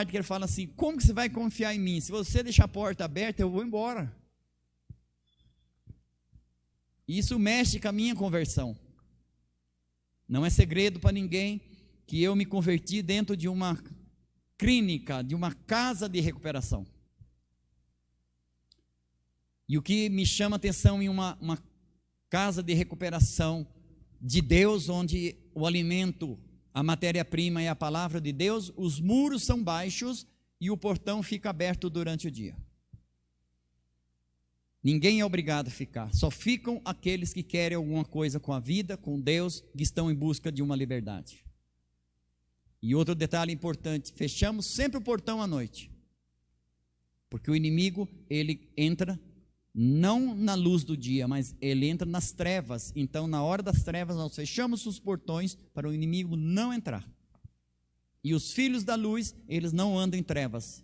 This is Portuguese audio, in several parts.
que ele fala assim: como que você vai confiar em mim? Se você deixar a porta aberta, eu vou embora. Isso mexe com a minha conversão. Não é segredo para ninguém que eu me converti dentro de uma clínica, de uma casa de recuperação. E o que me chama atenção em uma casa de recuperação de Deus, onde o alimento, a matéria-prima é a palavra de Deus, os muros são baixos e o portão fica aberto durante o dia. Ninguém é obrigado a ficar, só ficam aqueles que querem alguma coisa com a vida, com Deus, que estão em busca de uma liberdade. E outro detalhe importante: fechamos sempre o portão à noite, porque o inimigo, ele entra não na luz do dia, mas ele entra nas trevas. Então, na hora das trevas, nós fechamos os portões para o inimigo não entrar. E os filhos da luz, eles não andam em trevas.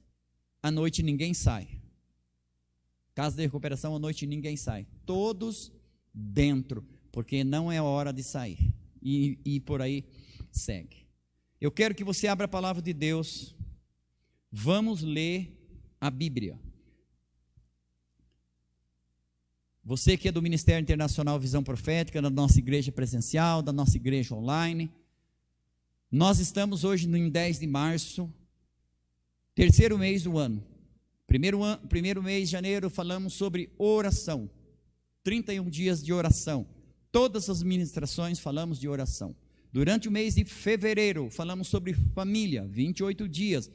À noite ninguém sai. Casa de recuperação, à noite ninguém sai. Todos dentro, porque não é hora de sair. E por aí segue. Eu quero que você abra a palavra de Deus. Vamos ler a Bíblia. Você que é do Ministério Internacional Visão Profética, da nossa igreja presencial, da nossa igreja online, nós estamos hoje em 10 de março, terceiro mês do ano. Primeiro mês de janeiro falamos sobre oração, 31 dias de oração. Todas as ministrações falamos de oração. Durante o mês de fevereiro falamos sobre família, 28 dias.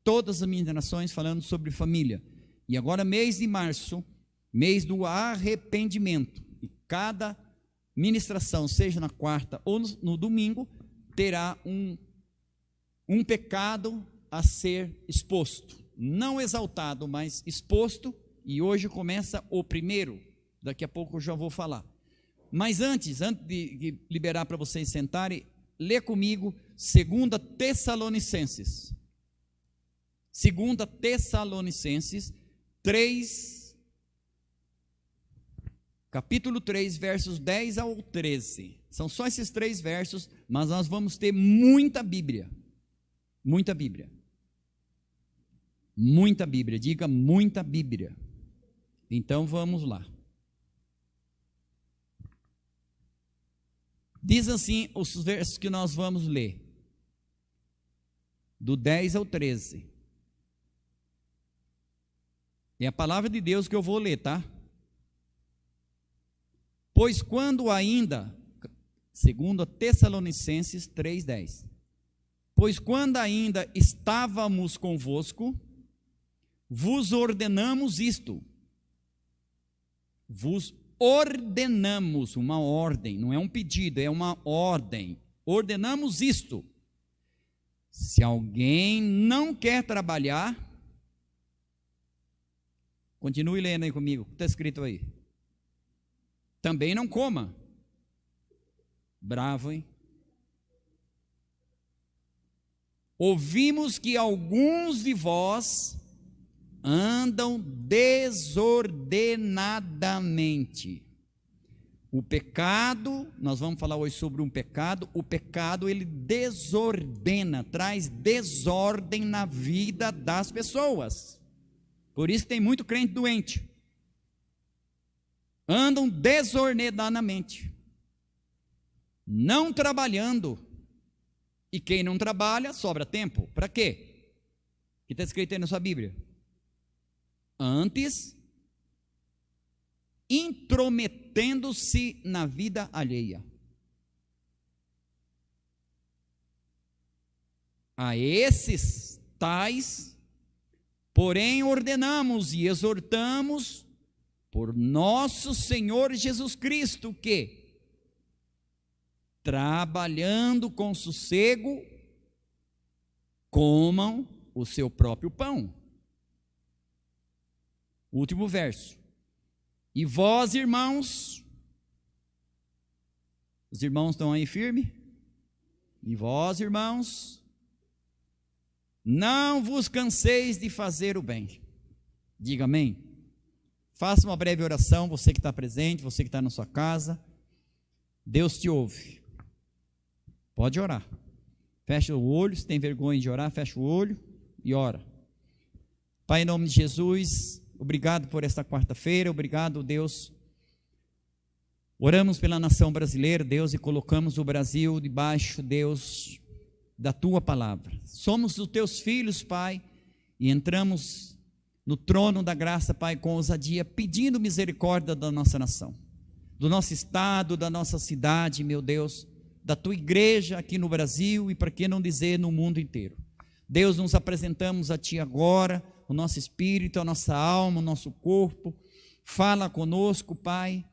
Todas as ministrações falamos sobre família. E agora mês de março, mês do arrependimento, e cada ministração, seja na quarta ou no domingo, terá um pecado a ser exposto, não exaltado, mas exposto, e hoje começa o primeiro, daqui a pouco eu já vou falar. Mas antes de liberar para vocês sentarem, lê comigo 2 Tessalonicenses, 2 Tessalonicenses 3, capítulo 3, versos 10 ao 13, são só esses 3 versos, mas nós vamos ter muita Bíblia, muita Bíblia, muita Bíblia, diga muita Bíblia. Então vamos lá. Diz assim os versos que nós vamos ler, do 10 ao 13, é a palavra de Deus que eu vou ler, tá? Pois quando ainda, 2 Tessalonicenses 3,10, pois quando ainda estávamos convosco, vos ordenamos isto, vos ordenamos, uma ordem, não é um pedido, é uma ordem, ordenamos isto: se alguém não quer trabalhar, continue lendo aí comigo, o que está escrito aí? Também não coma. Bravo, hein? Ouvimos que alguns de vós andam desordenadamente. O pecado, nós vamos falar hoje sobre um pecado. O pecado, ele desordena, traz desordem na vida das pessoas. Por isso tem muito crente doente. Andam desordenadamente, não trabalhando. E quem não trabalha, sobra tempo. Para quê? O que está escrito aí na sua Bíblia? Antes, intrometendo-se na vida alheia. A esses tais, porém, ordenamos e exortamos por nosso Senhor Jesus Cristo, que, trabalhando com sossego, comam o seu próprio pão. Último verso. E vós, irmãos, os irmãos estão aí firme? E vós, irmãos, não vos canseis de fazer o bem. Diga amém. Faça uma breve oração, você que está presente, você que está na sua casa. Deus te ouve. Pode orar. Fecha o olho, se tem vergonha de orar, fecha o olho e ora. Pai, em nome de Jesus, obrigado por esta quarta-feira, obrigado, Deus. Oramos pela nação brasileira, Deus, e colocamos o Brasil debaixo, Deus, da Tua palavra. Somos os Teus filhos, Pai, e entramos no trono da graça, Pai, com ousadia, pedindo misericórdia da nossa nação, do nosso estado, da nossa cidade, meu Deus, da Tua igreja aqui no Brasil e, para que não dizer, no mundo inteiro. Deus, nos apresentamos a Ti agora, o nosso espírito, a nossa alma, o nosso corpo. Fala conosco, Pai,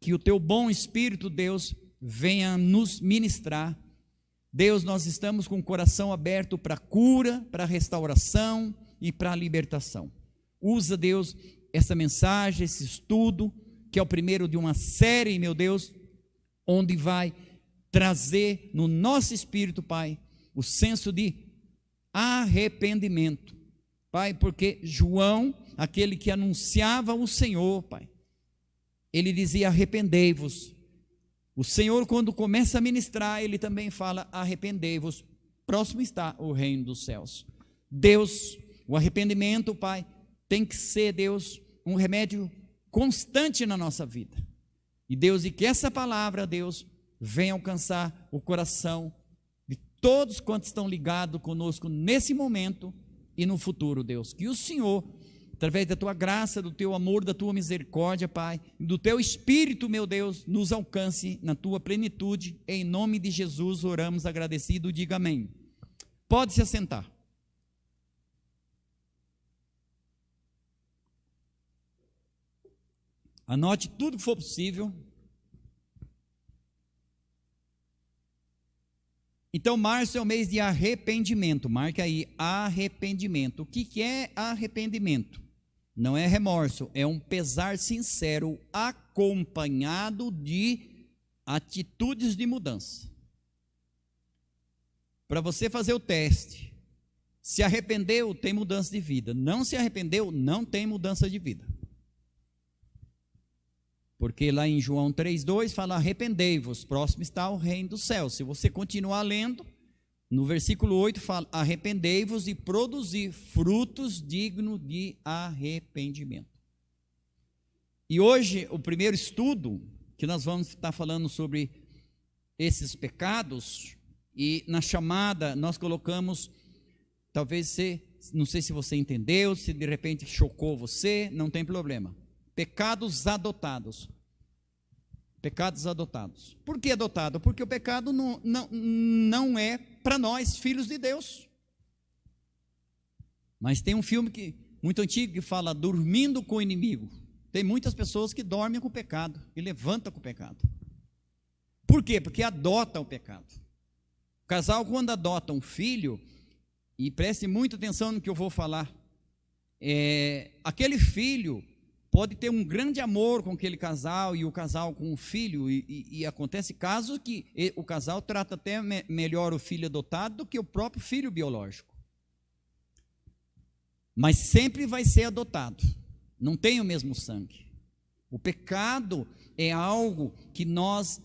que o Teu bom Espírito, Deus, venha nos ministrar. Deus, nós estamos com o coração aberto para a cura, para a restauração e para a libertação. Usa, Deus, essa mensagem, esse estudo, que é o primeiro de uma série, meu Deus, onde vai trazer no nosso espírito, Pai, o senso de arrependimento. Pai, porque João, aquele que anunciava o Senhor, Pai, ele dizia: arrependei-vos. O Senhor, quando começa a ministrar, ele também fala: arrependei-vos, próximo está o reino dos céus. Deus, o arrependimento, Pai, tem que ser, Deus, um remédio constante na nossa vida. E Deus, e que essa palavra, Deus, venha alcançar o coração de todos quantos estão ligados conosco nesse momento e no futuro, Deus. Que o Senhor, através da Tua graça, do Teu amor, da Tua misericórdia, Pai, do Teu Espírito, meu Deus, nos alcance na Tua plenitude. Em nome de Jesus oramos agradecido, diga amém. Pode se assentar. Anote tudo que for possível. Então, março é o mês de arrependimento. Marque aí, arrependimento. O que é arrependimento? Não é remorso, é um pesar sincero acompanhado de atitudes de mudança. Para você fazer o teste, se arrependeu, tem mudança de vida. Não se arrependeu, não tem mudança de vida. Porque lá em João 3,2 fala: arrependei-vos, próximo está o reino dos céus. Se você continuar lendo, no versículo 8 fala: arrependei-vos e produzir frutos dignos de arrependimento. E hoje, o primeiro estudo, que nós vamos estar falando sobre esses pecados, e na chamada nós colocamos, talvez você, não sei se você entendeu, se de repente chocou você, não tem problema. Pecados adotados. Pecados adotados. Por que adotado? Porque o pecado não é para nós, filhos de Deus. Mas tem um filme muito antigo que fala dormindo com o inimigo. Tem muitas pessoas que dormem com o pecado e levantam com o pecado. Por quê? Porque adotam o pecado. O casal, quando adota um filho, e preste muita atenção no que eu vou falar, aquele filho pode ter um grande amor com aquele casal e o casal com o filho, e acontece casos que o casal trata até melhor o filho adotado do que o próprio filho biológico. Mas sempre vai ser adotado, não tem o mesmo sangue. O pecado é algo que nós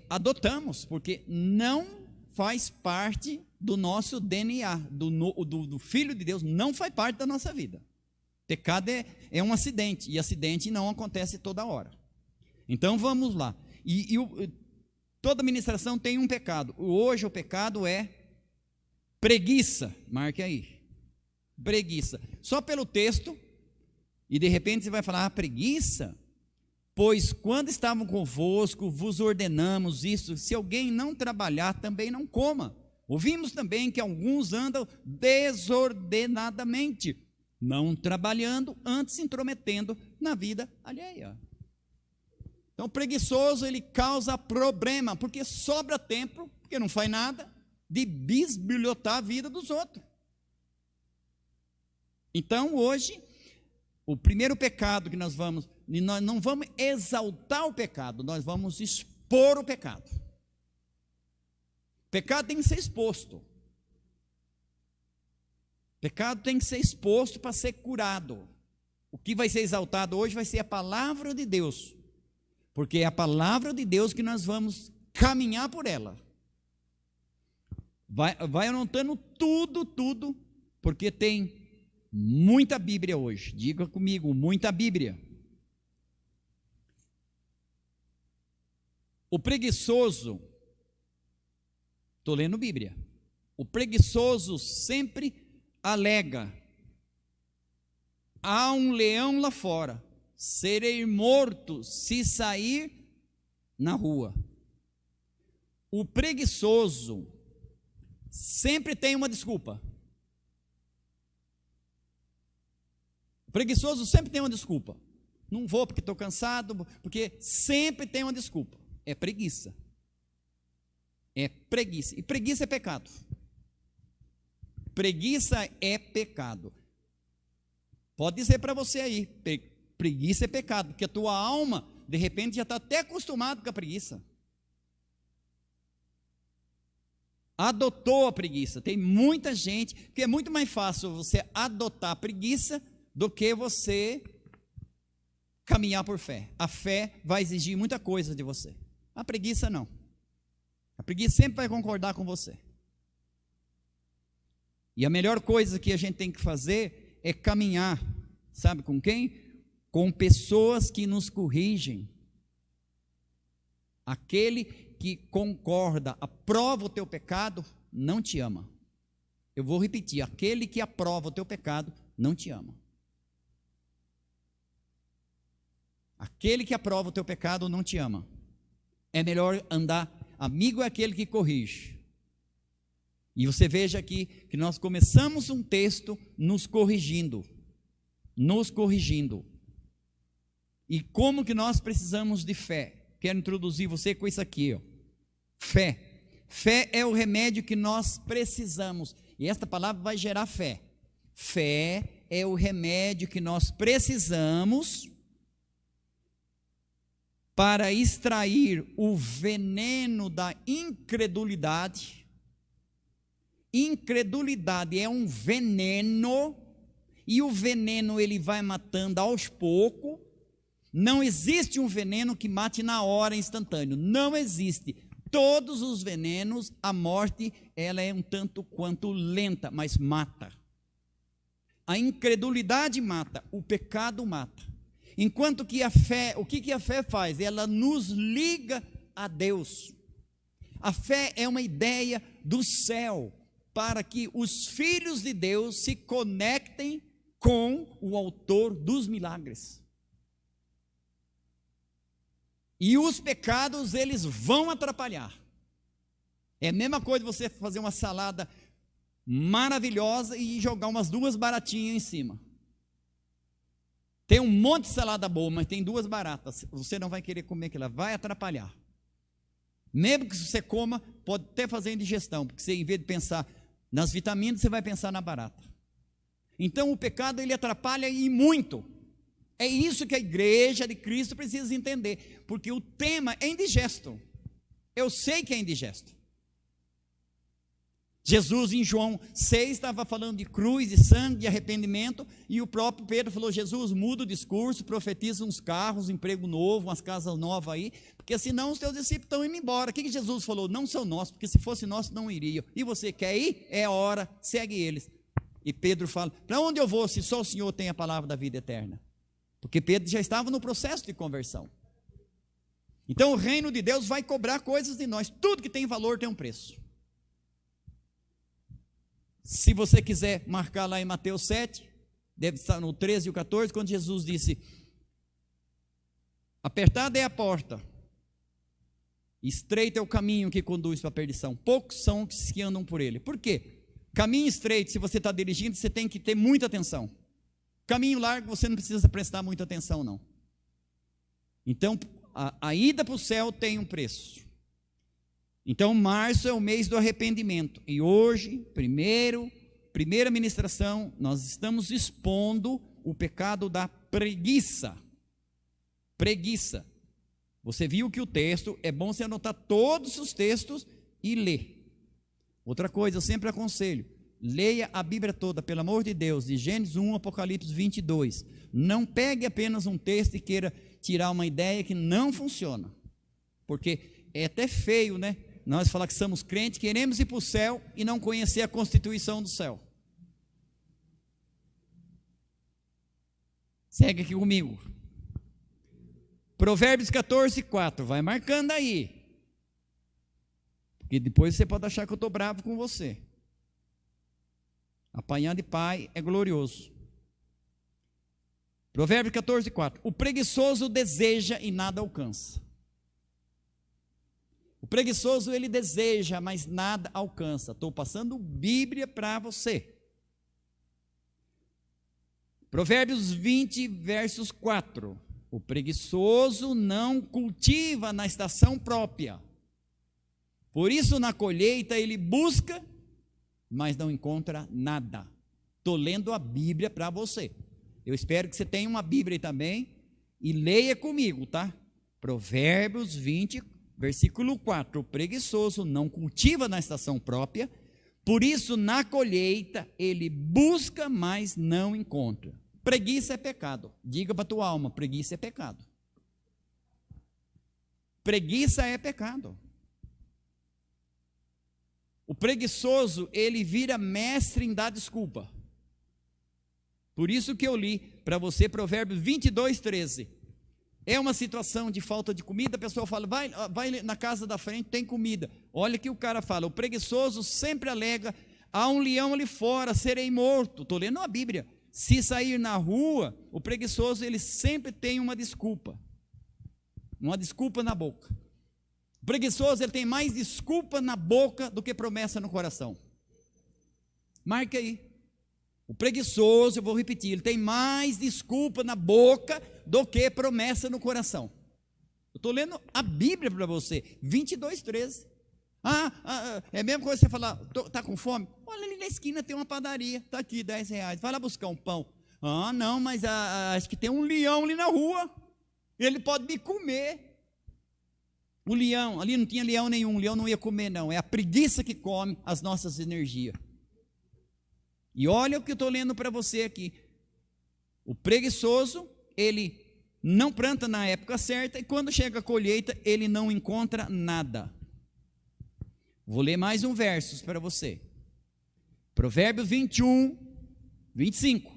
adotamos, porque não faz parte do nosso DNA, do Filho de Deus, não faz parte da nossa vida. Pecado é um acidente, e acidente não acontece toda hora. Então vamos lá. Toda ministração tem um pecado. Hoje o pecado é preguiça. Marque aí. Preguiça. Só pelo texto, e de repente você vai falar: preguiça? Pois quando estavam convosco, vos ordenamos isso: se alguém não trabalhar, também não coma. Ouvimos também que alguns andam desordenadamente, não trabalhando, antes se intrometendo na vida alheia. Então, o preguiçoso, ele causa problema, porque sobra tempo, porque não faz nada, de bisbilhotar a vida dos outros. Então, hoje, o primeiro pecado que nós não vamos exaltar o pecado, nós vamos expor o pecado. O pecado tem que ser exposto. Pecado tem que ser exposto para ser curado. O que vai ser exaltado hoje vai ser a palavra de Deus, porque é a palavra de Deus que nós vamos caminhar por ela. Vai anotando tudo Porque tem muita Bíblia hoje. Diga comigo, muita Bíblia. O preguiçoso, estou lendo Bíblia, o preguiçoso sempre alega: há um leão lá fora, serei morto se sair na rua. O preguiçoso sempre tem uma desculpa. O preguiçoso sempre tem uma desculpa. Não vou porque estou cansado, porque sempre tem uma desculpa. É preguiça. É preguiça. E preguiça é pecado. Preguiça é pecado. Pode dizer para você aí, preguiça é pecado, porque a tua alma, de repente, já está até acostumada com a preguiça. Adotou a preguiça. Tem muita gente, que é muito mais fácil você adotar a preguiça do que você caminhar por fé. A fé vai exigir muita coisa de você. A preguiça não. A preguiça sempre vai concordar com você. E a melhor coisa que a gente tem que fazer é caminhar. Sabe com quem? Com pessoas que nos corrigem. Aquele que concorda, aprova o teu pecado, não te ama. Eu vou repetir: aquele que aprova o teu pecado, não te ama. Aquele que aprova o teu pecado, não te ama. É melhor andar, amigo é aquele que corrige. E você veja aqui, que nós começamos um texto nos corrigindo. Nos corrigindo. E como que nós precisamos de fé? Quero introduzir você com isso aqui, ó. Fé. Fé é o remédio que nós precisamos. E esta palavra vai gerar fé. Fé é o remédio que nós precisamos para extrair o veneno da incredulidade. Incredulidade é um veneno, e o veneno ele vai matando aos poucos. Não existe um veneno que mate na hora, instantâneo. Não existe. Todos os venenos, a morte, ela é um tanto quanto lenta, mas mata. A incredulidade mata, o pecado mata. Enquanto que a fé, o que a fé faz? Ela nos liga a Deus. A fé é uma ideia do céu, para que os filhos de Deus se conectem com o autor dos milagres. E os pecados, eles vão atrapalhar. É a mesma coisa você fazer uma salada maravilhosa e jogar umas 2 baratinhas em cima. Tem um monte de salada boa, mas tem 2 baratas. Você não vai querer comer aquilo, vai atrapalhar. Mesmo que você coma, pode até fazer indigestão, porque você, em vez de pensar nas vitaminas, você vai pensar na barata. Então o pecado, ele atrapalha e muito. É isso que a igreja de Cristo precisa entender, porque o tema é indigesto. Eu sei que é indigesto. Jesus em João 6 estava falando de cruz, de sangue, de arrependimento, e o próprio Pedro falou: Jesus, muda o discurso, profetiza uns carros, um emprego novo, umas casas novas aí, porque senão os teus discípulos estão indo embora. O que Jesus falou? Não são nossos, porque se fosse nosso não iriam. E você quer ir? É a hora, segue eles. E Pedro fala: para onde eu vou se só o Senhor tem a palavra da vida eterna? Porque Pedro já estava no processo de conversão. Então o reino de Deus vai cobrar coisas de nós. Tudo que tem valor tem um preço. Se você quiser marcar lá em Mateus 7, deve estar no 13 e o 14, quando Jesus disse: apertada é a porta, estreito é o caminho que conduz para a perdição, poucos são os que andam por ele. Por quê? Caminho estreito, se você está dirigindo, você tem que ter muita atenção. Caminho largo, você não precisa prestar muita atenção, não. Então, a ida para o céu tem um preço. Então, março é o mês do arrependimento. E hoje, primeira ministração, nós estamos expondo o pecado da preguiça. Preguiça. Você viu que o texto, é bom você anotar todos os textos e ler. Outra coisa, eu sempre aconselho: leia a Bíblia toda, pelo amor de Deus, de Gênesis 1 a Apocalipse 22. Não pegue apenas um texto e queira tirar uma ideia que não funciona. Porque é até feio, né? Nós falar que somos crentes, queremos ir para o céu e não conhecer a constituição do céu. Segue aqui comigo. Provérbios 14, 4. Vai marcando aí. Porque depois você pode achar que eu estou bravo com você. Apanhar de pai é glorioso. Provérbios 14, 4. O preguiçoso deseja e nada alcança. O preguiçoso ele deseja, mas nada alcança. Estou passando Bíblia para você. Provérbios 20, versos 4. O preguiçoso não cultiva na estação própria. Por isso, na colheita, ele busca, mas não encontra nada. Estou lendo a Bíblia para você. Eu espero que você tenha uma Bíblia aí também e leia comigo, tá? Provérbios 20, versículo 4. O preguiçoso não cultiva na estação própria, por isso, na colheita, ele busca, mas não encontra. Preguiça é pecado. Diga para a tua alma, preguiça é pecado. Preguiça é pecado. O preguiçoso, ele vira mestre em dar desculpa. Por isso que eu li para você Provérbios 22, 13. É uma situação de falta de comida, a pessoa fala, vai na casa da frente, tem comida. Olha que o cara fala, o preguiçoso sempre alega, há um leão ali fora, serei morto. Estou lendo a Bíblia. Se sair na rua, o preguiçoso, ele sempre tem uma desculpa na boca. O preguiçoso, ele tem mais desculpa na boca do que promessa no coração. Marque aí. O preguiçoso, eu vou repetir, ele tem mais desculpa na boca do que promessa no coração. Eu estou lendo a Bíblia para você, 22, 13. É a mesma coisa que você falar, está com fome? Olha ali na esquina tem uma padaria, está aqui R$10, vai lá buscar um pão. Não, mas acho que tem um leão ali na rua, ele pode me comer. O leão, ali não tinha leão nenhum, o leão não ia comer não, é a preguiça que come as nossas energias. E olha o que eu estou lendo para você aqui, o preguiçoso, ele não planta na época certa, e quando chega a colheita, ele não encontra nada. Vou ler mais um verso para você, Provérbios 21, 25,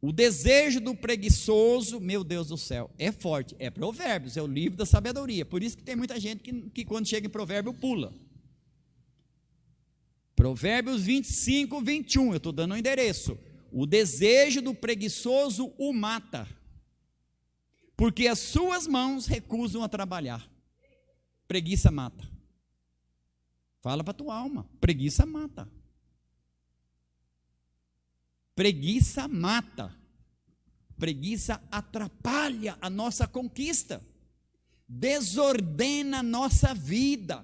o desejo do preguiçoso, meu Deus do céu, é forte, é Provérbios, é o livro da sabedoria, por isso que tem muita gente que quando chega em Provérbio pula. Provérbios 25, 21, eu estou dando um endereço, o desejo do preguiçoso o mata, porque as suas mãos recusam a trabalhar. Preguiça mata. Fala para a tua alma, preguiça mata. Preguiça mata. Preguiça atrapalha a nossa conquista, desordena a nossa vida.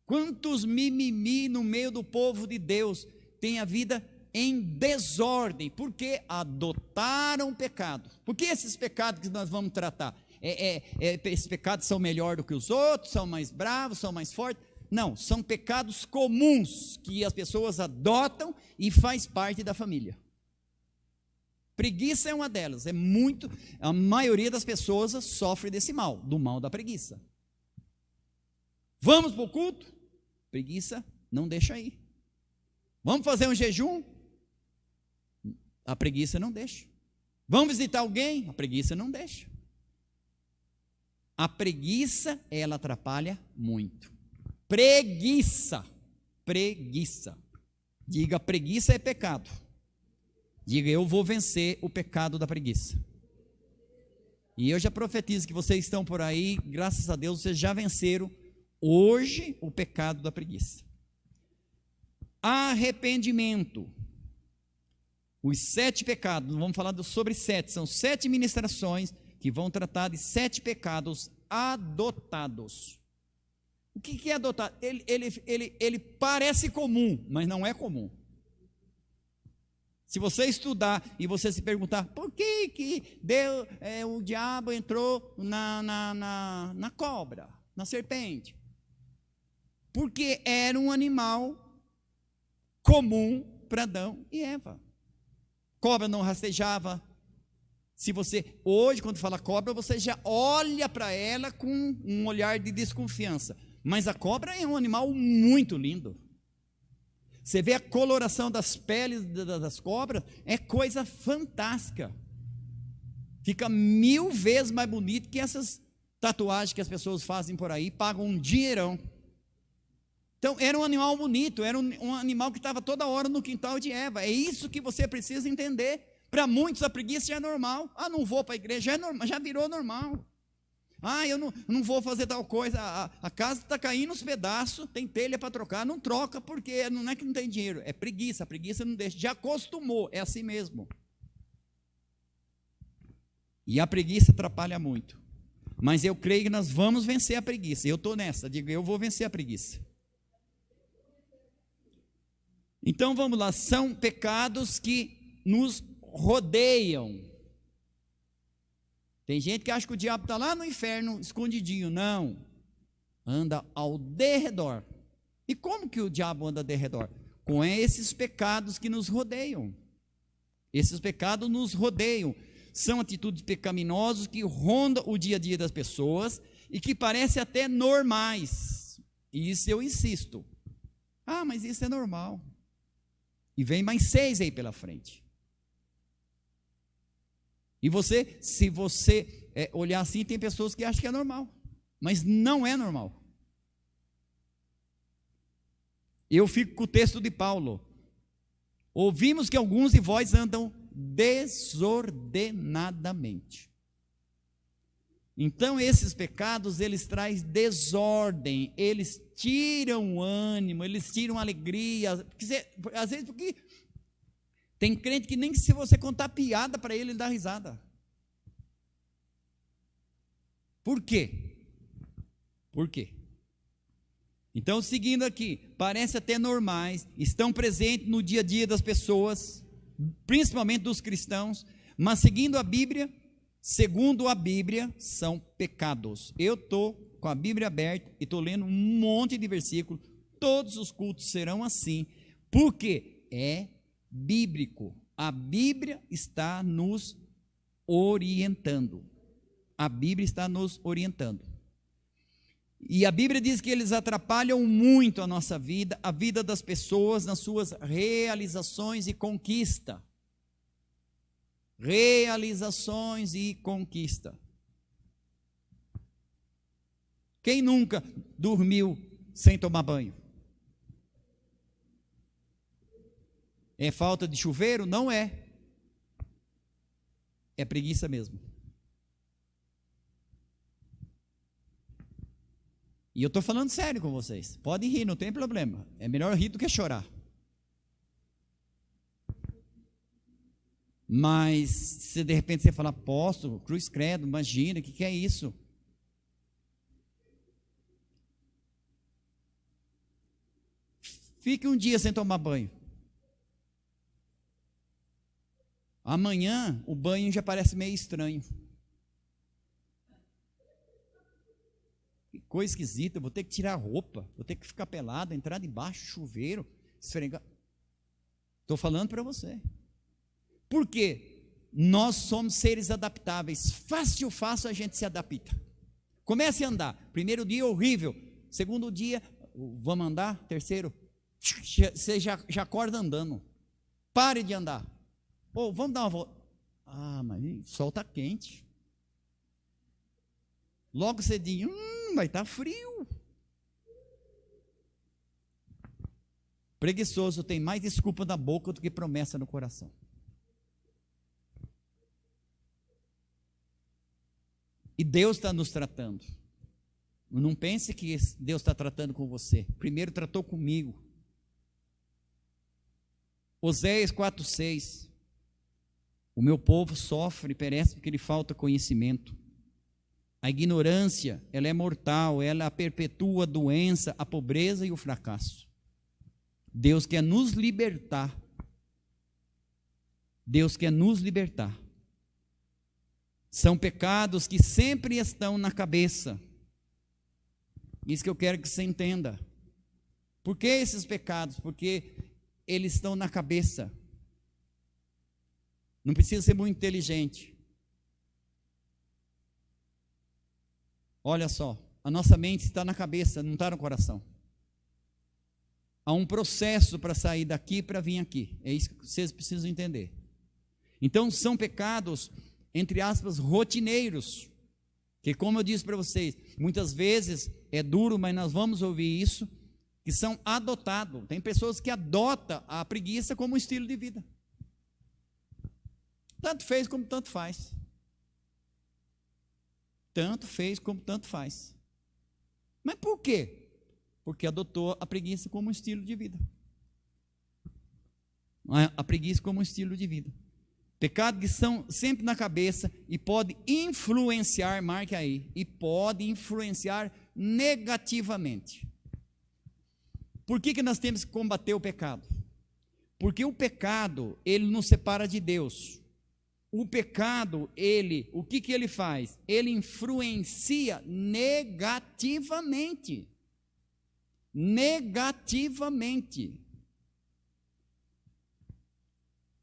Quantos mimimi no meio do povo de Deus tem a vida em desordem, porque adotaram o pecado. Porque esses pecados que nós vamos tratar, esses pecados são melhor do que os outros, são mais bravos, são mais fortes? Não, são pecados comuns que as pessoas adotam e faz parte da família. Preguiça é uma delas, a maioria das pessoas sofre desse mal, do mal da preguiça. Vamos para o culto? Preguiça não deixa ir. Vamos fazer um jejum? A preguiça não deixa. Vamos visitar alguém? A preguiça não deixa. A preguiça, ela atrapalha muito. Preguiça. Diga, preguiça é pecado. Diga, eu vou vencer o pecado da preguiça. E eu já profetizo que vocês estão por aí, graças a Deus, vocês já venceram hoje o pecado da preguiça. Arrependimento. Os 7 pecados, vamos falar sobre 7, são 7 ministrações que vão tratar de 7 pecados adotados. O que é adotado? Ele parece comum, mas não é comum. Se você estudar e você se perguntar, por que o diabo entrou na cobra, na serpente? Porque era um animal comum para Adão e Eva. Cobra não rastejava. Se você, hoje, quando fala cobra, você já olha para ela com um olhar de desconfiança. Mas a cobra é um animal muito lindo. Você vê a coloração das peles das cobras, é coisa fantástica. Fica 1000 vezes mais bonito que essas tatuagens que as pessoas fazem por aí, pagam um dinheirão. Então, era um animal bonito, era um animal que estava toda hora no quintal de Eva. É isso que você precisa entender. Para muitos, a preguiça já é normal. Ah, não vou para a igreja, já, é normal, já virou normal. Ah, eu não vou fazer tal coisa. A casa está caindo nos pedaços, tem telha para trocar. Não troca, porque não é que não tem dinheiro, é preguiça. A preguiça não deixa, já acostumou, é assim mesmo. E a preguiça atrapalha muito. Mas eu creio que nós vamos vencer a preguiça. Eu estou nessa, digo, eu vou vencer a preguiça. Então vamos lá, são pecados que nos rodeiam. Tem gente que acha que o diabo está lá no inferno, escondidinho. Não, anda ao derredor. E como que o diabo anda ao derredor? Com esses pecados que nos rodeiam. Esses pecados nos rodeiam. São atitudes pecaminosas que rondam o dia a dia das pessoas e que parecem até normais. E isso eu insisto. Ah, mas isso é normal. E vem mais 6 aí pela frente. E você, se você olhar assim, tem pessoas que acham que é normal, mas não é normal. Eu fico com o texto de Paulo. Ouvimos que alguns de vós andam desordenadamente. Então esses pecados, eles trazem desordem, eles tiram o ânimo, eles tiram a alegria, às vezes porque tem crente que nem se você contar piada para ele dá risada. Por quê? Por quê? Então, seguindo aqui, parece até normais, estão presentes no dia a dia das pessoas, principalmente dos cristãos, mas segundo a Bíblia, são pecados. Eu estou com a Bíblia aberta e estou lendo um monte de versículos, todos os cultos serão assim, porque é bíblico. A Bíblia está nos orientando. A Bíblia está nos orientando. E a Bíblia diz que eles atrapalham muito a nossa vida, a vida das pessoas nas suas realizações e conquista. Realizações e conquista. Quem nunca dormiu sem tomar banho? É falta de chuveiro? Não é. É preguiça mesmo. E eu estou falando sério com vocês. Podem rir, não tem problema. É melhor rir do que chorar. Mas se de repente você falar, apóstolo, cruz credo, imagina, o que é isso? Fique um dia sem tomar banho. Amanhã o banho já parece meio estranho. Que coisa esquisita, eu vou ter que tirar a roupa, vou ter que ficar pelado, entrar debaixo do chuveiro, esfregar. Estou falando para você. Por quê? Nós somos seres adaptáveis. Fácil a gente se adapta. Comece a andar. Primeiro dia horrível. Segundo dia, vamos andar. Terceiro, você já acorda andando. Pare de andar. Ou vamos dar uma volta. Ah, mas o sol está quente. Logo cedinho, vai estar frio. Preguiçoso tem mais desculpa na boca do que promessa no coração. E Deus está nos tratando. Não pense que Deus está tratando com você. Primeiro tratou comigo. Oséias 4:6. O meu povo sofre e perece porque lhe falta conhecimento. A ignorância, ela é mortal, ela perpetua a doença, a pobreza e o fracasso. Deus quer nos libertar. Deus quer nos libertar. São pecados que sempre estão na cabeça. Isso que eu quero que você entenda. Por que esses pecados? Porque eles estão na cabeça. Não precisa ser muito inteligente. Olha só, a nossa mente está na cabeça, não está no coração. Há um processo para sair daqui para vir aqui. É isso que vocês precisam entender. Então, são pecados, entre aspas, rotineiros. Que, como eu disse para vocês, muitas vezes é duro, mas nós vamos ouvir isso, que são adotados. Tem pessoas que adotam a preguiça como um estilo de vida. Tanto fez como tanto faz. Tanto fez como tanto faz. Mas por quê? Porque adotou a preguiça como um estilo de vida. A preguiça como um estilo de vida. Pecados que são sempre na cabeça e pode influenciar, marque aí, e pode influenciar negativamente. Por que nós temos que combater o pecado? Porque o pecado, ele nos separa de Deus. O pecado, o que ele faz? Ele influencia negativamente. Negativamente.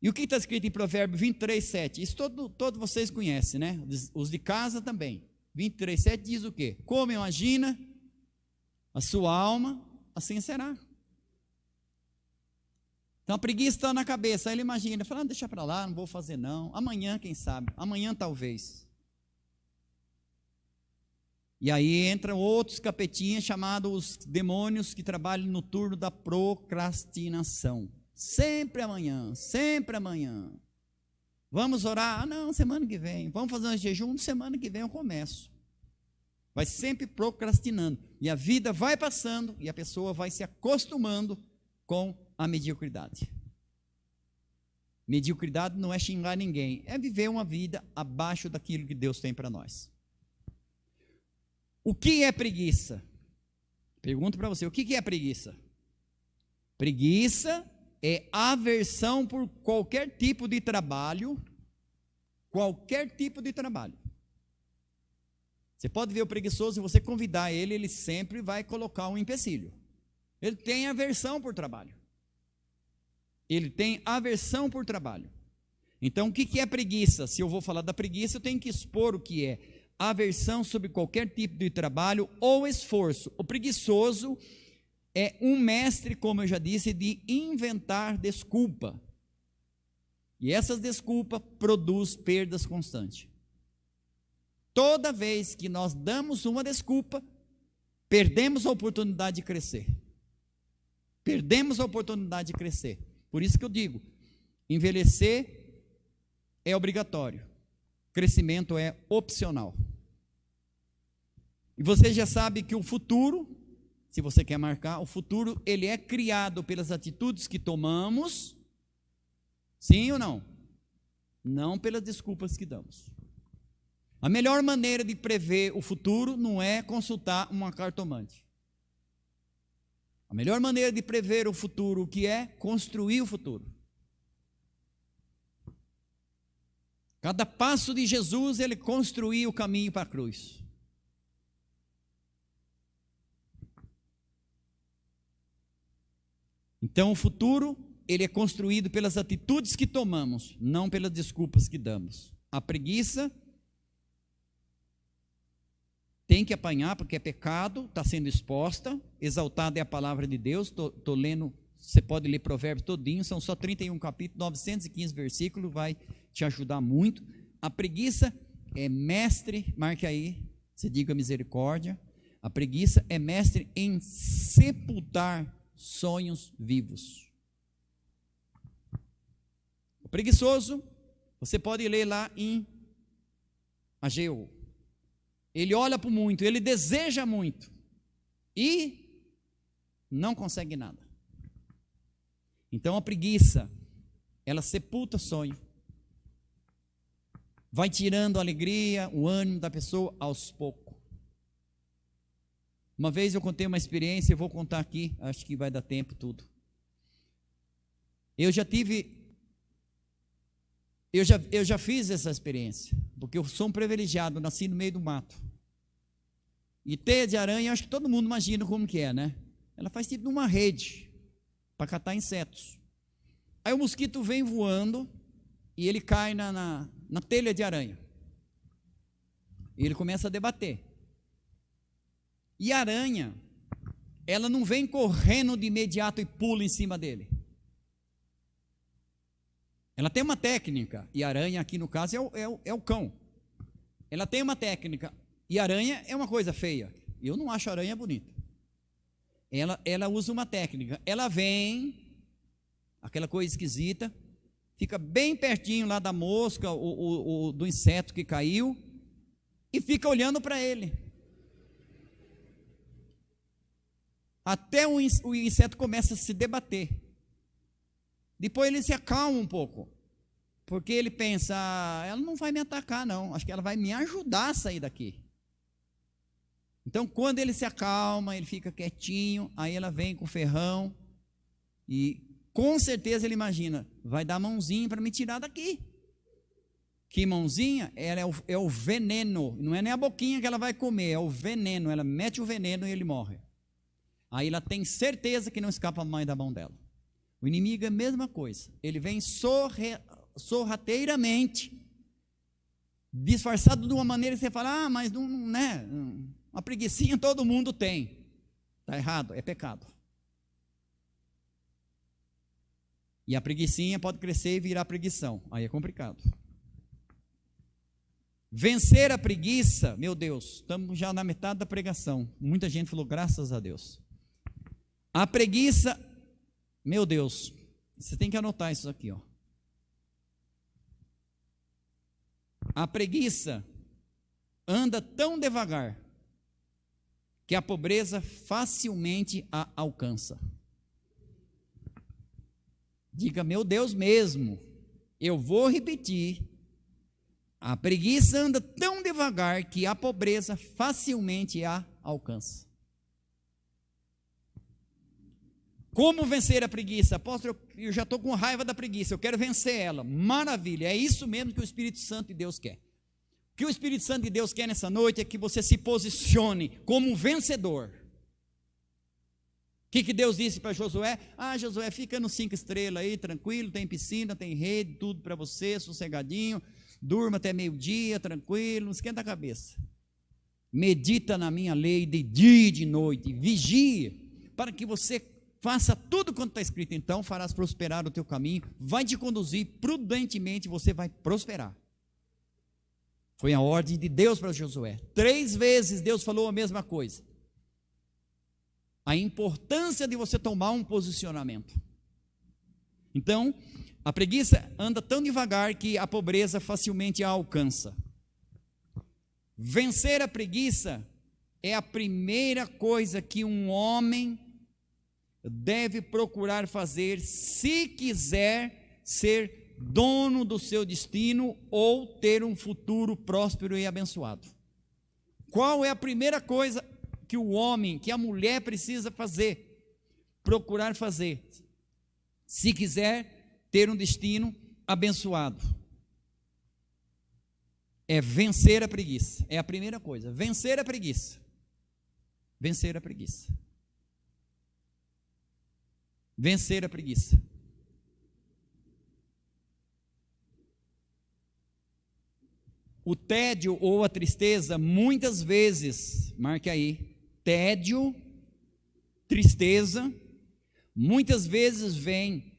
E o que está escrito em Provérbios 23, 7? Isso todos vocês conhecem, né? Os de casa também. 23, 7 diz o quê? Como imagina a sua alma, assim será. Então a preguiça está na cabeça, aí ele imagina, fala, deixa para lá, não vou fazer não, amanhã quem sabe, amanhã talvez. E aí entram outros capetinhas chamados os demônios que trabalham no turno da procrastinação. Sempre amanhã, sempre amanhã. Vamos orar? Ah não, semana que vem. Vamos fazer um jejum? Semana que vem eu começo. Vai sempre procrastinando. E a vida vai passando e a pessoa vai se acostumando com a mediocridade. Mediocridade não é xingar ninguém, é viver uma vida abaixo daquilo que Deus tem para nós. O que é preguiça? Pergunto para você, o que é preguiça? Preguiça é aversão por qualquer tipo de trabalho, qualquer tipo de trabalho. Você pode ver o preguiçoso, se você convidar ele, ele sempre vai colocar um empecilho. Ele tem aversão por trabalho. Ele tem aversão por trabalho. Então, o que é preguiça? Se eu vou falar da preguiça, eu tenho que expor o que é aversão sobre qualquer tipo de trabalho ou esforço. O preguiçoso é um mestre, como eu já disse, de inventar desculpa. E essas desculpas produzem perdas constantes. Toda vez que nós damos uma desculpa, perdemos a oportunidade de crescer. Perdemos a oportunidade de crescer. Por isso que eu digo, envelhecer é obrigatório, crescimento é opcional. E você já sabe que o futuro, se você quer marcar, o futuro ele é criado pelas atitudes que tomamos, sim ou não? Não pelas desculpas que damos. A melhor maneira de prever o futuro não é consultar uma cartomante. A melhor maneira de prever o futuro, o que é? Construir o futuro. Cada passo de Jesus, ele construiu o caminho para a cruz. Então o futuro, ele é construído pelas atitudes que tomamos, não pelas desculpas que damos. A preguiça tem que apanhar, porque é pecado, está sendo exposta, exaltada é a palavra de Deus, estou lendo, você pode ler Provérbios todinho, são só 31 capítulos, 915 versículos, vai te ajudar muito. A preguiça é mestre, marque aí, você diga misericórdia, a preguiça é mestre em sepultar sonhos vivos. O preguiçoso, você pode ler lá em Ageu. Ele olha para o muito, ele deseja muito e não consegue nada. Então a preguiça, ela sepulta sonho, vai tirando a alegria, o ânimo da pessoa aos poucos. Uma vez eu contei uma experiência, eu vou contar aqui, acho que vai dar tempo tudo. Eu já fiz essa experiência, porque eu sou um privilegiado, nasci no meio do mato. E teia de aranha, acho que todo mundo imagina como que é, né? Ela faz tipo uma rede para catar insetos. Aí o mosquito vem voando e ele cai na telha de aranha. E ele começa a debater. E a aranha, ela não vem correndo de imediato e pula em cima dele. Ela tem uma técnica, e aranha aqui no caso é o cão. Ela tem uma técnica, e aranha é uma coisa feia. Eu não acho aranha bonita. Ela usa uma técnica. Ela vem, aquela coisa esquisita, fica bem pertinho lá da mosca, do inseto que caiu, e fica olhando para ele. Até o inseto começa a se debater. Depois ele se acalma um pouco, porque ele pensa, ela não vai me atacar não, acho que ela vai me ajudar a sair daqui. Então quando ele se acalma, ele fica quietinho, aí ela vem com o ferrão, e com certeza ele imagina, vai dar mãozinha para me tirar daqui. Que mãozinha? Ela é o veneno, não é nem a boquinha que ela vai comer, é o veneno, ela mete o veneno e ele morre. Aí ela tem certeza que não escapa mais da mão dela. O inimigo é a mesma coisa, ele vem sorrateiramente, disfarçado de uma maneira que você fala, mas não, né? Uma preguicinha todo mundo tem. Está errado, é pecado. E a preguicinha pode crescer e virar preguição, aí é complicado. Vencer a preguiça, meu Deus, estamos já na metade da pregação, muita gente falou graças a Deus. A preguiça, meu Deus, você tem que anotar isso aqui, ó. A preguiça anda tão devagar que a pobreza facilmente a alcança. Diga, meu Deus mesmo, eu vou repetir. A preguiça anda tão devagar que a pobreza facilmente a alcança. Como vencer a preguiça? Apóstolo, eu já estou com raiva da preguiça, eu quero vencer ela. Maravilha, é isso mesmo que o Espírito Santo de Deus quer. O que o Espírito Santo de Deus quer nessa noite é que você se posicione como um vencedor. O que Deus disse para Josué? Josué, fica no 5 estrelas aí, tranquilo, tem piscina, tem rede, tudo para você, sossegadinho, durma até meio-dia, tranquilo, não esquenta a cabeça. Medita na minha lei de dia e de noite, vigia, para que você faça tudo quanto está escrito, então farás prosperar o teu caminho, vai te conduzir prudentemente, você vai prosperar. Foi a ordem de Deus para Josué. 3 vezes Deus falou a mesma coisa. A importância de você tomar um posicionamento. Então, a preguiça anda tão devagar que a pobreza facilmente a alcança. Vencer a preguiça é a primeira coisa que um homem deve procurar fazer se quiser ser dono do seu destino ou ter um futuro próspero e abençoado. Qual é a primeira coisa que o homem, que a mulher precisa fazer? Procurar fazer, se quiser ter um destino abençoado. É vencer a preguiça, é a primeira coisa, vencer a preguiça. Vencer a preguiça. Vencer a preguiça. O tédio ou a tristeza, muitas vezes, marque aí, tédio, tristeza, muitas vezes vem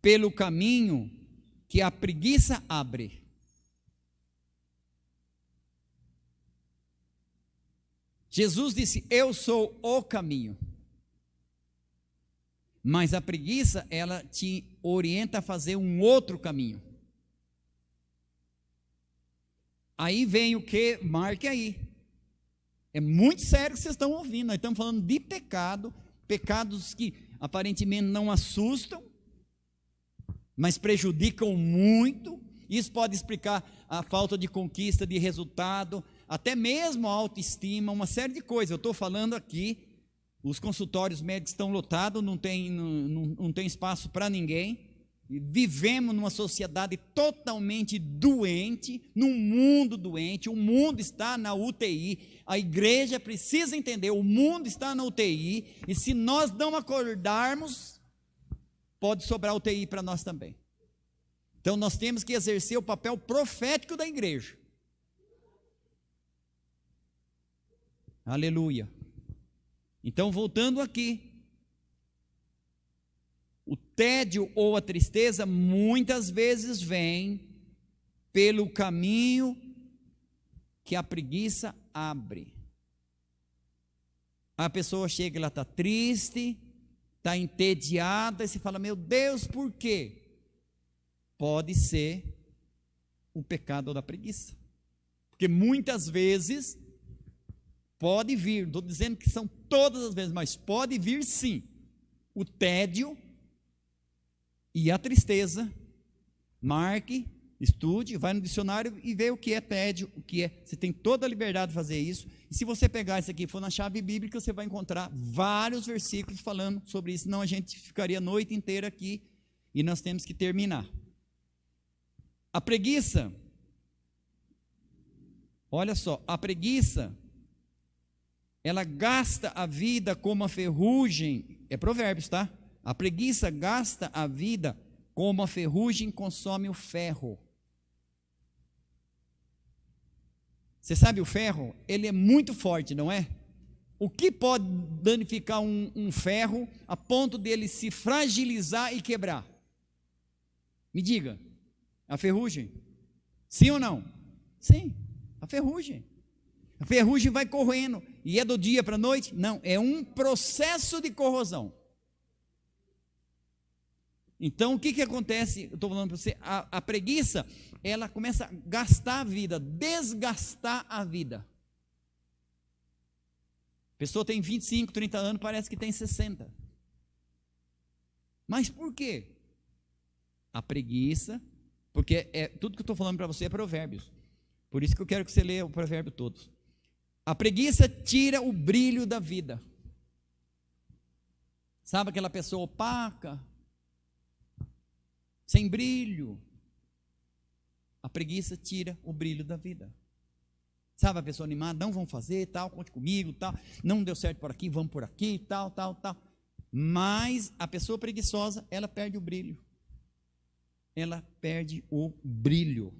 pelo caminho que a preguiça abre. Jesus disse, eu sou o caminho. Mas a preguiça, ela te orienta a fazer um outro caminho. Aí vem o que? Marque aí. É muito sério que vocês estão ouvindo. Nós estamos falando de pecado, pecados que aparentemente não assustam, mas prejudicam muito. Isso pode explicar a falta de conquista, de resultado, até mesmo a autoestima, uma série de coisas. Eu estou falando aqui, os consultórios médicos estão lotados, não tem espaço para ninguém. Vivemos numa sociedade totalmente doente, num mundo doente, o mundo está na UTI, a igreja precisa entender, o mundo está na UTI, e se nós não acordarmos, pode sobrar UTI para nós também. Então nós temos que exercer o papel profético da igreja. Aleluia. Então, voltando aqui, o tédio ou a tristeza muitas vezes vem pelo caminho que a preguiça abre. A pessoa chega e ela está triste, está entediada, e se fala, meu Deus, por quê? Pode ser o pecado da preguiça. Porque muitas vezes pode vir, estou dizendo que são todas as vezes, mas pode vir sim, o tédio e a tristeza. Marque, estude, vai no dicionário e vê o que é tédio, o que é. Você tem toda a liberdade de fazer isso. E se você pegar isso aqui e for na chave bíblica, você vai encontrar vários versículos falando sobre isso. Senão a gente ficaria a noite inteira aqui e nós temos que terminar. A preguiça, olha só, a preguiça, ela gasta a vida como a ferrugem, é Provérbios, tá? A preguiça gasta a vida como a ferrugem consome o ferro. Você sabe o ferro? Ele é muito forte, não é? O que pode danificar um ferro a ponto dele se fragilizar e quebrar? Me diga, a ferrugem? Sim ou não? Sim, a ferrugem. A ferrugem vai corroendo, e é do dia para a noite? Não, é um processo de corrosão. Então, o que acontece? Eu estou falando para você, a preguiça, ela começa a gastar a vida, desgastar a vida. A pessoa tem 25, 30 anos, parece que tem 60. Mas por quê? A preguiça, porque tudo que eu estou falando para você é Provérbios. Por isso que eu quero que você leia o provérbio todo. A preguiça tira o brilho da vida. Sabe aquela pessoa opaca, sem brilho? A preguiça tira o brilho da vida. Sabe a pessoa animada, não vão fazer, tal, conte comigo, tal, não deu certo por aqui, vamos por aqui, tal, tal, tal. Mas a pessoa preguiçosa, ela perde o brilho. Ela perde o brilho.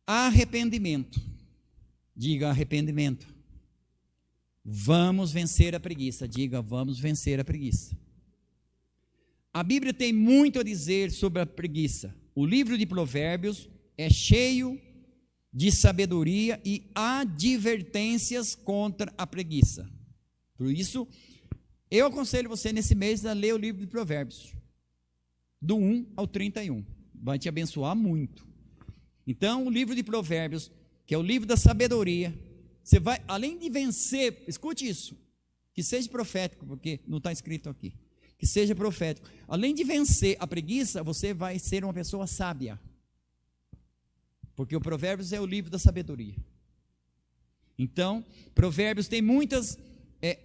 Arrependimento. Diga arrependimento. Vamos vencer a preguiça. Diga, vamos vencer a preguiça. A Bíblia tem muito a dizer sobre a preguiça. O livro de Provérbios é cheio de sabedoria e advertências contra a preguiça. Por isso, eu aconselho você nesse mês a ler o livro de Provérbios, do 1 ao 31. Vai te abençoar muito. Então, o livro de Provérbios, que é o livro da sabedoria, você vai, além de vencer, escute isso, que seja profético, porque não está escrito aqui, que seja profético, além de vencer a preguiça, você vai ser uma pessoa sábia, porque o Provérbios é o livro da sabedoria. Então, Provérbios tem muitas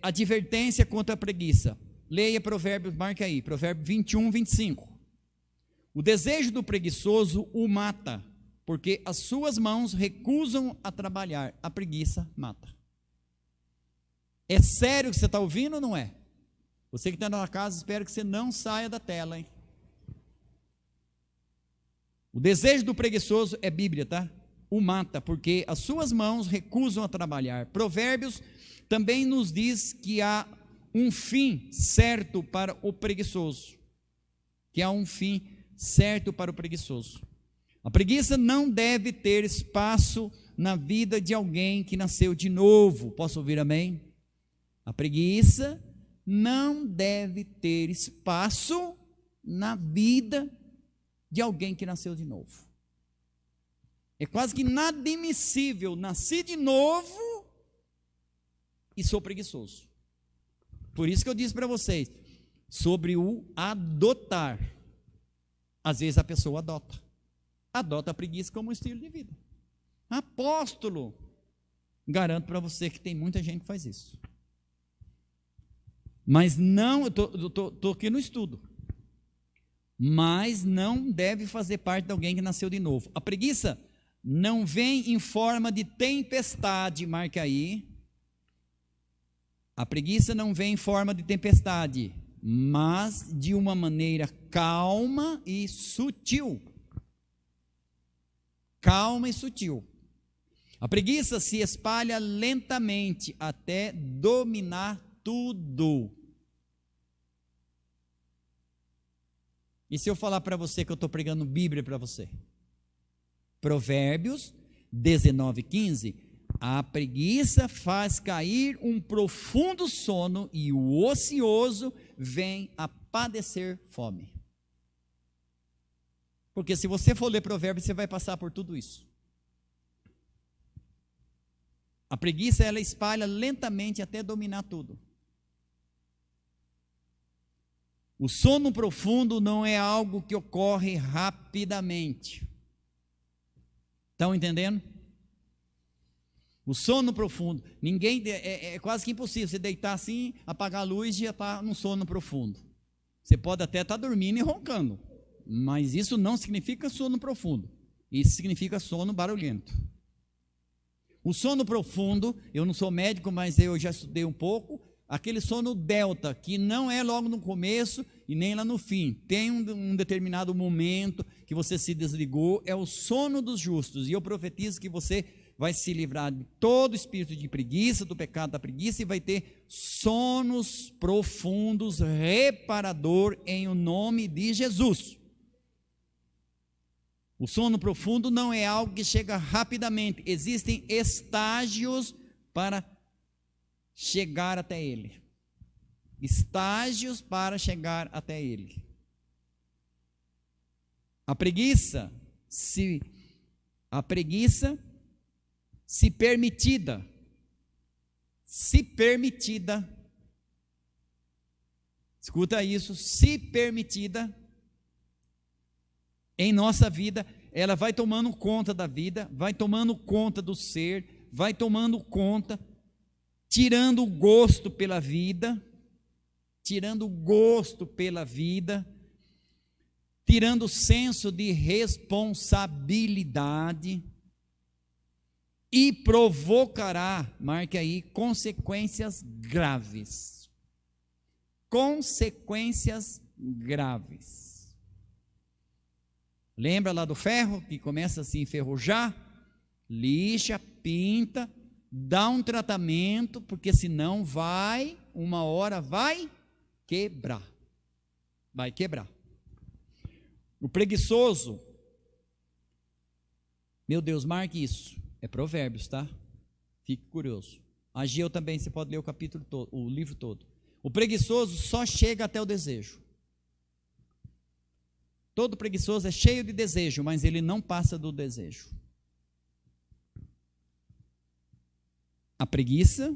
advertências contra a preguiça. Leia Provérbios, marque aí, Provérbios 21, 25. O desejo do preguiçoso o mata, porque as suas mãos recusam a trabalhar. A preguiça mata. É sério que você está ouvindo ou não é? Você que está na casa, espero que você não saia da tela, hein? O desejo do preguiçoso é Bíblia, tá? O mata, porque as suas mãos recusam a trabalhar. Provérbios também nos diz que há um fim certo para o preguiçoso. Que há um fim certo para o preguiçoso. A preguiça não deve ter espaço na vida de alguém que nasceu de novo. Posso ouvir amém? A preguiça não deve ter espaço na vida de alguém que nasceu de novo. É quase que inadmissível, nasci de novo e sou preguiçoso. Por isso que eu disse para vocês, sobre o adotar. Às vezes a pessoa adota a preguiça como um estilo de vida. Apóstolo, garanto para você que tem muita gente que faz isso. Mas não, eu estou aqui no estudo, mas não deve fazer parte de alguém que nasceu de novo. A preguiça não vem em forma de tempestade, marca aí. A preguiça não vem em forma de tempestade, mas de uma maneira calma e sutil. Calma e sutil. A preguiça se espalha lentamente até dominar tudo. E se eu falar para você que eu estou pregando Bíblia para você? Provérbios 19:15. A preguiça faz cair um profundo sono e o ocioso vem a padecer fome. Porque se você for ler Provérbios, você vai passar por tudo isso. A preguiça, ela espalha lentamente até dominar tudo. O sono profundo não é algo que ocorre rapidamente. Estão entendendo? O sono profundo, é quase que impossível você deitar assim, apagar a luz e já está num sono profundo. Você pode até estar dormindo e roncando, mas isso não significa sono profundo, isso significa sono barulhento. O sono profundo, eu não sou médico, mas eu já estudei um pouco, aquele sono delta, que não é logo no começo e nem lá no fim, tem um determinado momento que você se desligou, é o sono dos justos, e eu profetizo que você vai se livrar de todo espírito de preguiça, do pecado da preguiça, e vai ter sonos profundos, reparador, em o nome de Jesus. O sono profundo não é algo que chega rapidamente, existem estágios para chegar até ele. Estágios para chegar até ele. A preguiça, se permitida, escuta isso, se permitida, em nossa vida, ela vai tomando conta da vida, vai tomando conta do ser, vai tomando conta, tirando o gosto pela vida, tirando o senso de responsabilidade, e provocará, marque aí, consequências graves. Consequências graves. Lembra lá do ferro que começa a se enferrujar? Lixa, pinta, dá um tratamento, porque senão uma hora vai quebrar. Vai quebrar. O preguiçoso, meu Deus, marque isso. É Provérbios, tá? Fique curioso. Ageu também, você pode ler o capítulo todo, o livro todo. O preguiçoso só chega até o desejo. Todo preguiçoso é cheio de desejo, mas ele não passa do desejo. A preguiça,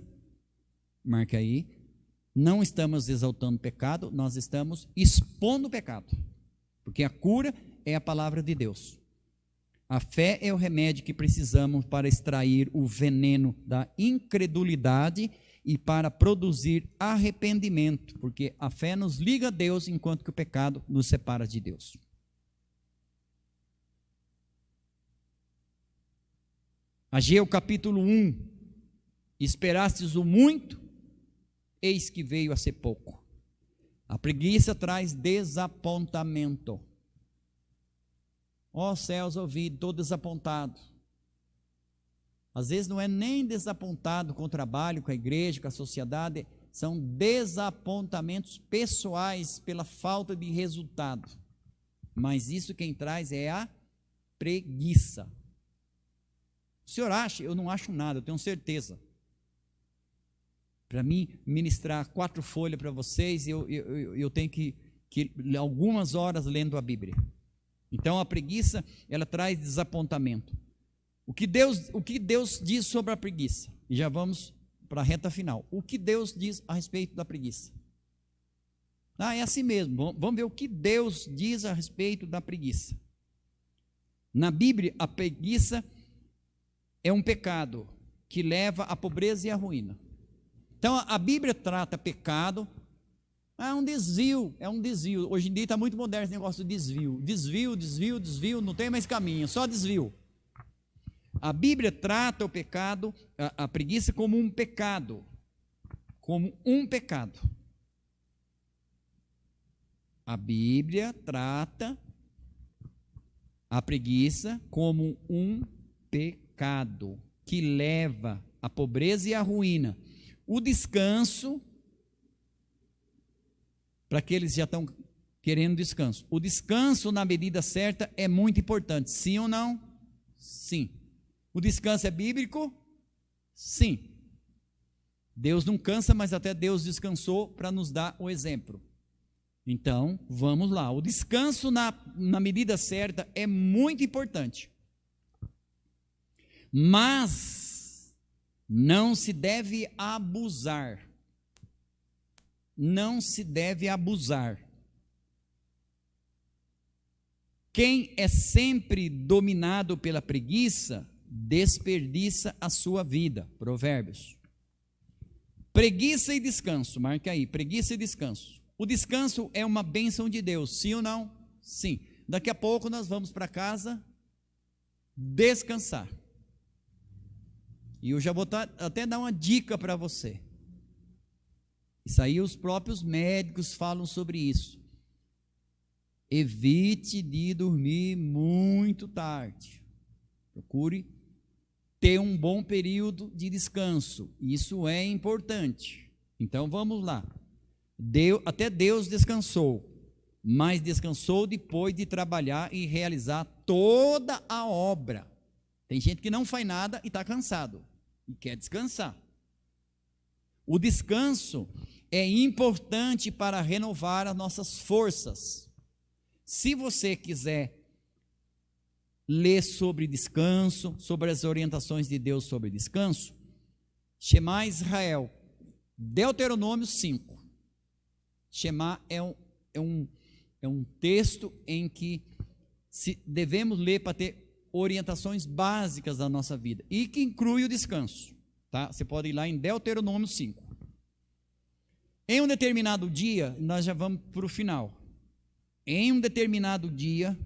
marca aí, não estamos exaltando o pecado, nós estamos expondo o pecado. Porque a cura é a palavra de Deus. A fé é o remédio que precisamos para extrair o veneno da incredulidade e para produzir arrependimento, porque a fé nos liga a Deus, enquanto que o pecado nos separa de Deus. Ageu capítulo 1, esperastes o muito, eis que veio a ser pouco. A preguiça traz desapontamento. Ó céus, ouvido, estou desapontado. Às vezes não é nem desapontado com o trabalho, com a igreja, com a sociedade, são desapontamentos pessoais pela falta de resultado. Mas isso quem traz é a preguiça. O senhor acha? Eu não acho nada, eu tenho certeza. Para mim, ministrar 4 folhas para vocês, eu tenho que algumas horas lendo a Bíblia. Então a preguiça, ela traz desapontamento. O que Deus diz sobre a preguiça? E já vamos para a reta final. O que Deus diz a respeito da preguiça? É assim mesmo. Vamos ver o que Deus diz a respeito da preguiça. Na Bíblia, a preguiça é um pecado que leva à pobreza e à ruína. Então a Bíblia trata pecado, é um desvio. Hoje em dia está muito moderno esse negócio de desvio, não tem mais caminho, só desvio. A Bíblia trata o pecado, a preguiça como um pecado. A Bíblia trata a preguiça como um pecado que leva à pobreza e à ruína. O descanso, para aqueles que já estão querendo descanso. O descanso na medida certa é muito importante. Sim ou não? Sim. O descanso é bíblico? Sim. Deus não cansa, mas até Deus descansou para nos dar o exemplo. Então, vamos lá. O descanso na medida certa é muito importante. Mas não se deve abusar. Não se deve abusar. Quem é sempre dominado pela preguiça, desperdiça a sua vida. Provérbios. Preguiça e descanso, marca aí, preguiça e descanso. O descanso é uma bênção de Deus, sim ou não? Sim. Daqui a pouco nós vamos para casa descansar. E eu já vou até dar uma dica para você. Isso aí os próprios médicos falam sobre isso. Evite de dormir muito tarde. Procure ter um bom período de descanso. Isso é importante. Então vamos lá. Até Deus descansou, mas descansou depois de trabalhar e realizar toda a obra. Tem gente que não faz nada e está cansado e quer descansar. O descanso é importante para renovar as nossas forças. Se você quiser ler sobre descanso, sobre as orientações de Deus sobre descanso, Shema Israel, Deuteronômio 5. Shema é um texto em que devemos ler para ter orientações básicas da nossa vida e que inclui o descanso. Tá? Você pode ir lá em Deuteronômio 5. Em um determinado dia, nós já vamos para o final. Em um determinado dia,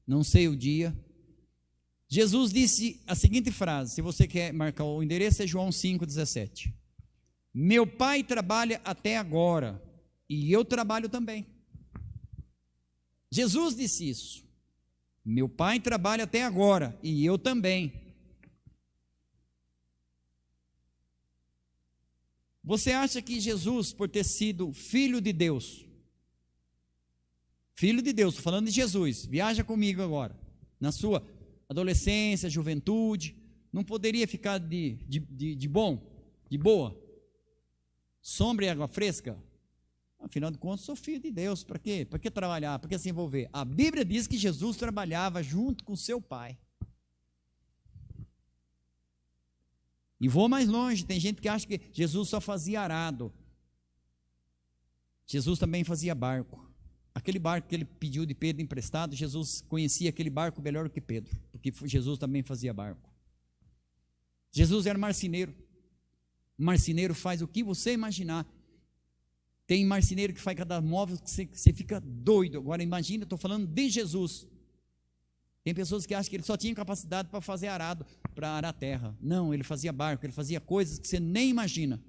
não sei o dia, Jesus disse a seguinte frase, se você quer marcar o endereço, é João 5,17. Meu Pai trabalha até agora, e eu trabalho também. Jesus disse isso. Meu Pai trabalha até agora, e eu também. Você acha que Jesus, por ter sido filho de Deus, estou falando de Jesus, viaja comigo agora, na sua adolescência, juventude, não poderia ficar de boa, sombra e água fresca? Afinal de contas, sou filho de Deus, para quê? Para que trabalhar, para que se envolver? A Bíblia diz que Jesus trabalhava junto com seu Pai. E vou mais longe, tem gente que acha que Jesus só fazia arado. Jesus também fazia barco. Aquele barco que ele pediu de Pedro emprestado, Jesus conhecia aquele barco melhor que Pedro, porque Jesus também fazia barco. Jesus era marceneiro. Marceneiro faz o que você imaginar. Tem marceneiro que faz cada móvel que você fica doido. Agora imagina, estou falando de Jesus. Tem pessoas que acham que ele só tinha capacidade para fazer arado, para arar a terra. Não, ele fazia barco, ele fazia coisas que você nem imagina.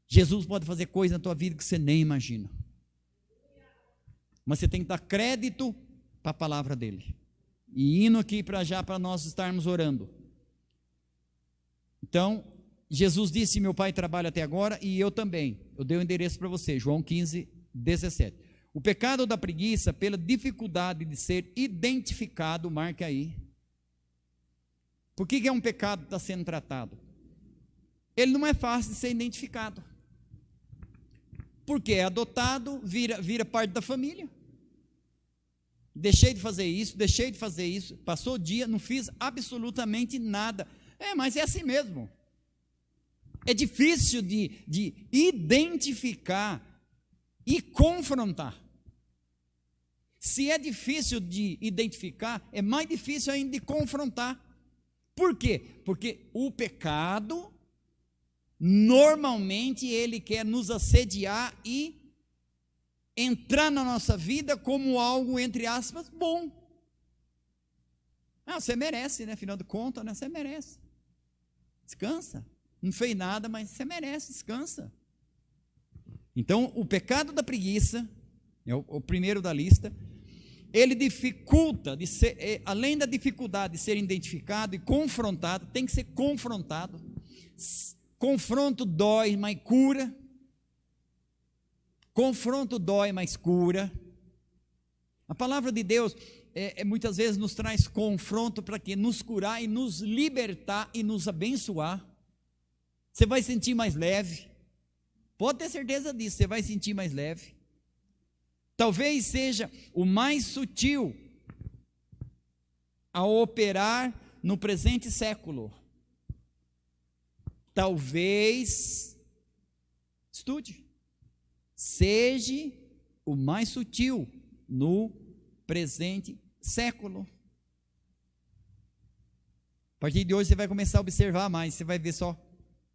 Jesus pode fazer coisas na tua vida que você nem imagina. Mas você tem que dar crédito para a palavra dele. E indo aqui para nós estarmos orando. Então, Jesus disse, meu Pai trabalha até agora e eu também. Eu dei o endereço para você, João 15:17. O pecado da preguiça, pela dificuldade de ser identificado, marca aí. Por que é um pecado que está sendo tratado? Ele não é fácil de ser identificado. Porque é adotado, vira parte da família. Deixei de fazer isso, passou o dia, não fiz absolutamente nada. Mas é assim mesmo. É difícil de identificar e confrontar. Se é difícil de identificar, é mais difícil ainda de confrontar. Por quê? Porque o pecado, normalmente, ele quer nos assediar e entrar na nossa vida como algo, entre aspas, bom. Você merece, né? Afinal de contas, né? Você merece. Descansa. Não fez nada, mas você merece, descansa. Então, o pecado da preguiça é o primeiro da lista. ele dificulta, além da dificuldade de ser identificado e confrontado, tem que ser confrontado. Confronto dói, mas cura. Confronto dói, mas cura. A palavra de Deus muitas vezes nos traz confronto para quê? Nos curar e nos libertar e nos abençoar. Você vai sentir mais leve. Pode ter certeza disso, você vai sentir mais leve. Talvez seja o mais sutil a operar no presente século. Talvez, estude, seja o mais sutil no presente século. A partir de hoje você vai começar a observar mais, você vai ver só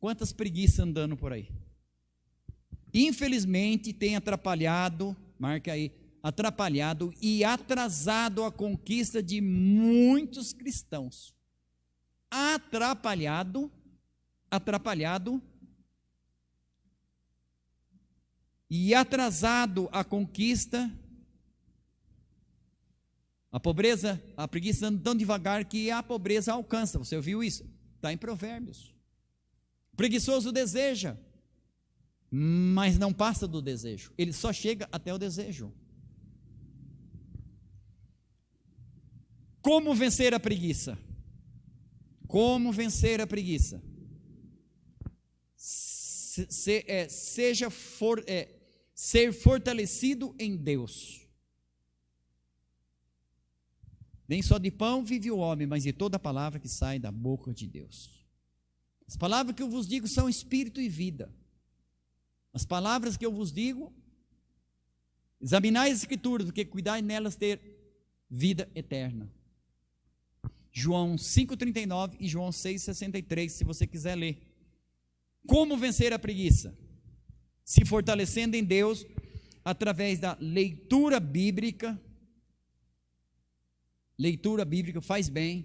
quantas preguiças andando por aí. Infelizmente tem atrapalhado, marca aí, atrapalhado e atrasado a conquista de muitos cristãos. Atrapalhado e atrasado a conquista. A pobreza, a preguiça anda tão devagar que a pobreza alcança. Você ouviu isso? Está em Provérbios. O preguiçoso deseja, mas não passa do desejo. Ele só chega até o desejo. Como vencer a preguiça? Como vencer a preguiça? Ser fortalecido em Deus. Nem só de pão vive o homem, mas de toda a palavra que sai da boca de Deus. As palavras que eu vos digo são espírito e vida. As palavras que eu vos digo, examinai as escrituras, porque cuidai nelas ter vida eterna. João 5,39 e João 6,63, se você quiser ler. Como vencer a preguiça? Se fortalecendo em Deus, através da leitura bíblica. Leitura bíblica faz bem,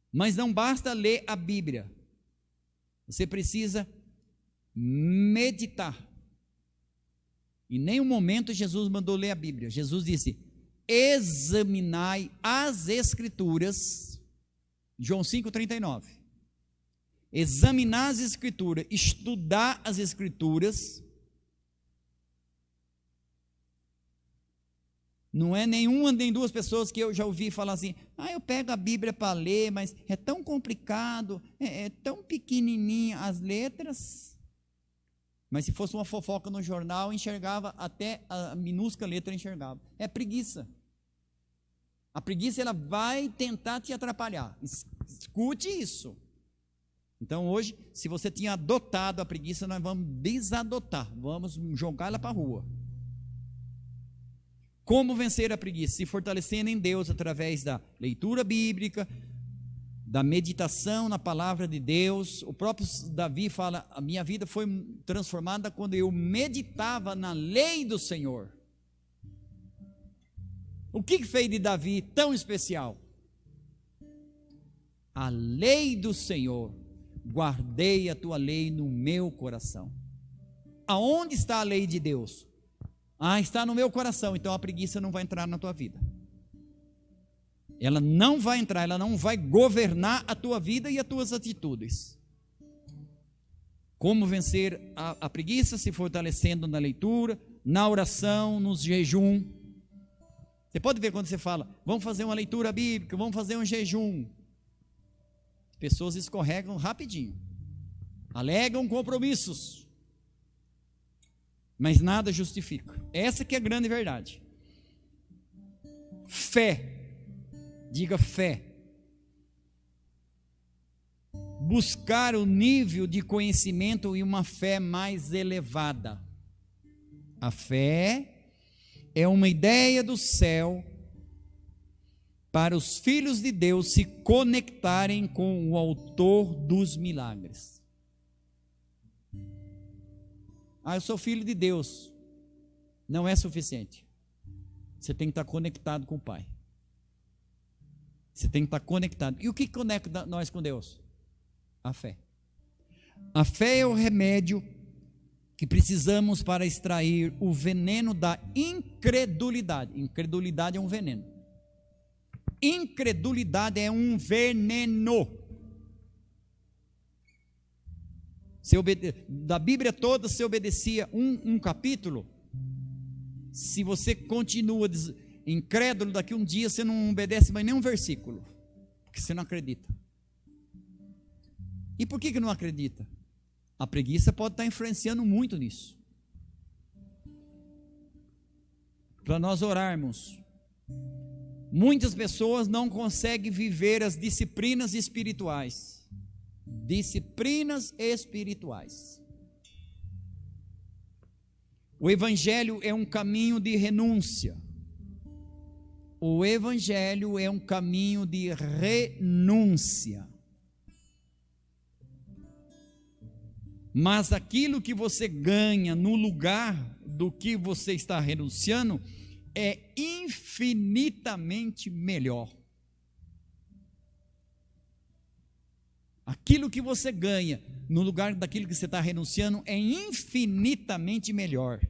mas não basta ler a Bíblia, você precisa meditar. Em nenhum momento Jesus mandou ler a Bíblia. Jesus disse: examinai as Escrituras, João 5,39. Examinar as Escrituras, estudar as Escrituras. Não é nenhuma nem duas pessoas que eu já ouvi falar assim: eu pego a Bíblia para ler, mas é tão complicado, é tão pequenininha as letras. Mas se fosse uma fofoca no jornal, enxergava até a minúscula letra, enxergava. É preguiça. A preguiça, ela vai tentar te atrapalhar. Escute isso. Então hoje, se você tinha adotado a preguiça, nós vamos desadotar, vamos jogar ela para a rua. Como vencer a preguiça? Se fortalecendo em Deus através da leitura bíblica, da meditação na palavra de Deus. O próprio Davi fala: a minha vida foi transformada quando eu meditava na lei do Senhor. O que fez de Davi tão especial? A lei do Senhor. Guardei a tua lei no meu coração. Aonde está a lei de Deus? Está no meu coração. Então a preguiça não vai entrar na tua vida. Ela não vai entrar, ela não vai governar a tua vida e as tuas atitudes. Como vencer a preguiça? Se fortalecendo na leitura, na oração, no jejum. Você pode ver quando você fala: vamos fazer uma leitura bíblica, vamos fazer um jejum. As pessoas escorregam rapidinho, alegam compromissos, mas nada justifica. Essa que é a grande verdade. Fé, diga fé. Buscar o nível de conhecimento e uma fé mais elevada. A fé é uma ideia do céu para os filhos de Deus se conectarem com o autor dos milagres. Eu sou filho de Deus. Não é suficiente. Você tem que estar conectado com o Pai. Você tem que estar conectado. E o que conecta nós com Deus? A fé. A fé é o remédio que precisamos para extrair o veneno da incredulidade. Incredulidade é um veneno. Incredulidade é um veneno. Da Bíblia toda, se obedecia um capítulo, se você continua incrédulo, daqui um dia você não obedece mais nenhum versículo, porque você não acredita. E por que não acredita? A preguiça pode estar influenciando muito nisso. Para nós orarmos, muitas pessoas não conseguem viver as disciplinas espirituais. Disciplinas espirituais. O Evangelho é um caminho de renúncia. O Evangelho é um caminho de renúncia. Mas aquilo que você ganha no lugar do que você está renunciando é infinitamente melhor. Aquilo que você ganha no lugar daquilo que você está renunciando é infinitamente melhor.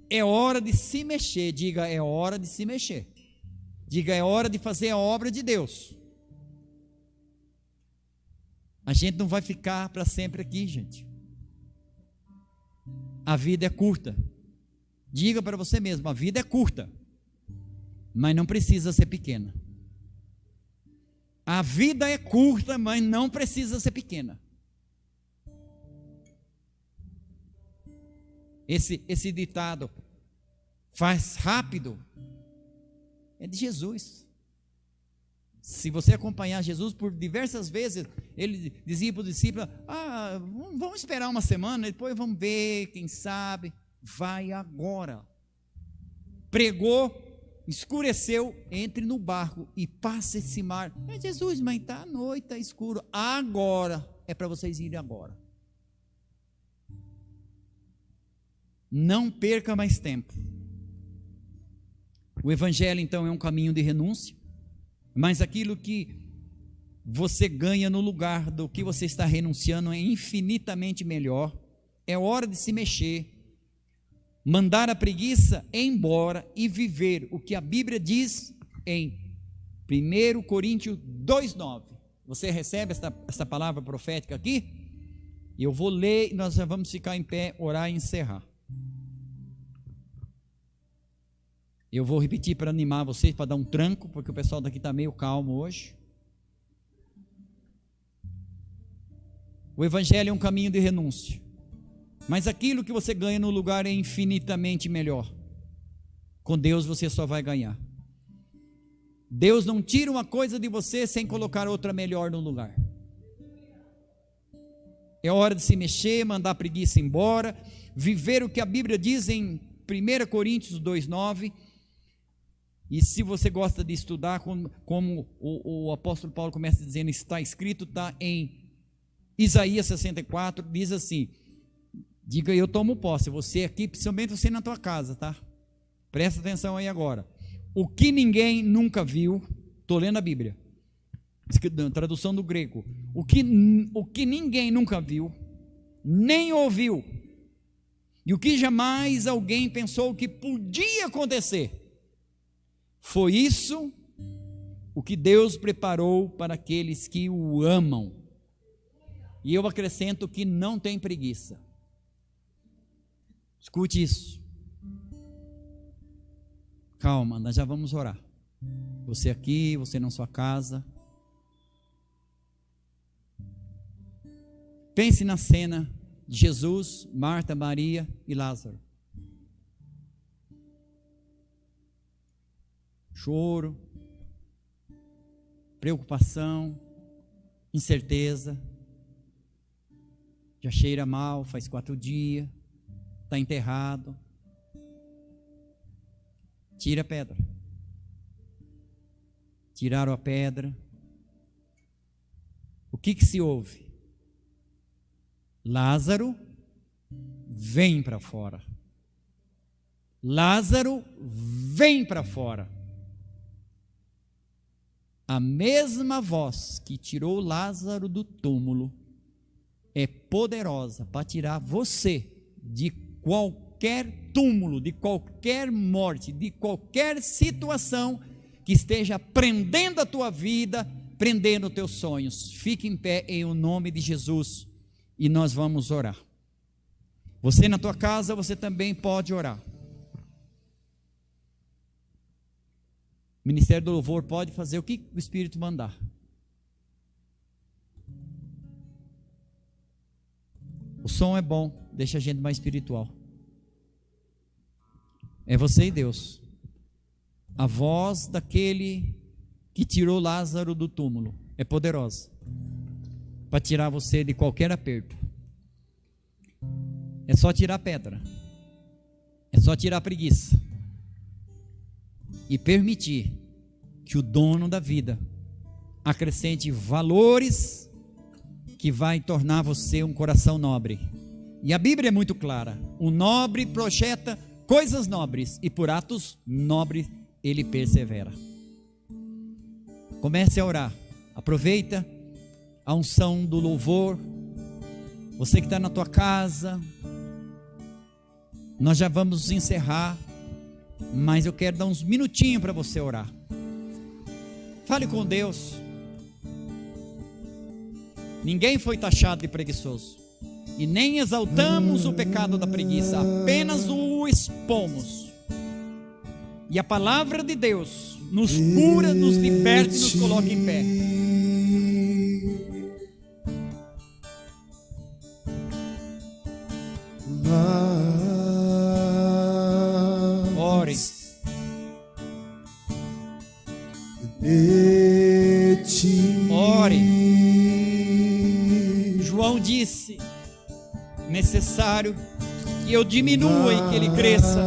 É hora de se mexer. Diga, é hora de se mexer. Diga, é hora de fazer a obra de Deus. A gente não vai ficar para sempre aqui, gente. A vida é curta. Diga para você mesmo, a vida é curta, mas não precisa ser pequena. A vida é curta, mas não precisa ser pequena. Esse ditado, faz rápido, é de Jesus. Se você acompanhar Jesus por diversas vezes, ele dizia para os discípulos, vamos esperar uma semana, depois vamos ver, quem sabe, vai agora. Pregou, escureceu, entre no barco e passe esse mar. Jesus, mas está à noite, está escuro. Agora, é para vocês irem agora. Não perca mais tempo. O Evangelho então é um caminho de renúncia, mas aquilo que você ganha no lugar do que você está renunciando é infinitamente melhor. É hora de se mexer, mandar a preguiça embora e viver o que a Bíblia diz em 1 Coríntios 2,9. Você recebe esta palavra profética aqui? Eu vou ler e nós já vamos ficar em pé, orar e encerrar. Eu vou repetir para animar vocês, para dar um tranco, porque o pessoal daqui está meio calmo hoje. O Evangelho é um caminho de renúncia, mas aquilo que você ganha no lugar é infinitamente melhor. Com Deus você só vai ganhar. Deus não tira uma coisa de você sem colocar outra melhor no lugar. É hora de se mexer, mandar a preguiça embora, viver o que a Bíblia diz em 1 Coríntios 2,9. E se você gosta de estudar, como o apóstolo Paulo começa dizendo, está escrito, está em Isaías 64, diz assim, diga, eu tomo posse, você aqui, principalmente você na tua casa, tá? Presta atenção aí agora. O que ninguém nunca viu, estou lendo a Bíblia, tradução do grego, o que ninguém nunca viu, nem ouviu, e o que jamais alguém pensou que podia acontecer, foi isso o que Deus preparou para aqueles que o amam. E eu acrescento que não tem preguiça. Escute isso. Calma, nós já vamos orar. Você aqui, você na sua casa. Pense na cena de Jesus, Marta, Maria e Lázaro. Choro, preocupação, incerteza, já cheira mal, faz 4 dias, está enterrado. Tira a pedra. Tiraram a pedra. O que se ouve? Lázaro, vem para fora. Lázaro, vem para fora. A mesma voz que tirou Lázaro do túmulo é poderosa para tirar você de qualquer túmulo, de qualquer morte, de qualquer situação que esteja prendendo a tua vida, prendendo os teus sonhos. Fique em pé em o nome de Jesus e nós vamos orar. Você na tua casa, você também pode orar. O Ministério do Louvor pode fazer o que o Espírito mandar. O som é bom, deixa a gente mais espiritual. É você e Deus. A voz daquele que tirou Lázaro do túmulo é poderosa para tirar você de qualquer aperto. É só tirar a pedra, é só tirar a preguiça e permitir que o dono da vida acrescente valores que vai tornar você um coração nobre. E a Bíblia é muito clara: o nobre projeta coisas nobres e por atos nobres ele persevera. Comece a orar, aproveita a unção do louvor. Você que está na tua casa, nós já vamos encerrar, mas eu quero dar uns minutinhos para você orar. Fale com Deus. Ninguém foi taxado de preguiçoso, e nem exaltamos o pecado da preguiça, apenas o expomos. E a palavra de Deus nos cura, nos liberta e nos coloca em pé. Ore. Ore. João disse: necessário que eu diminua e que ele cresça,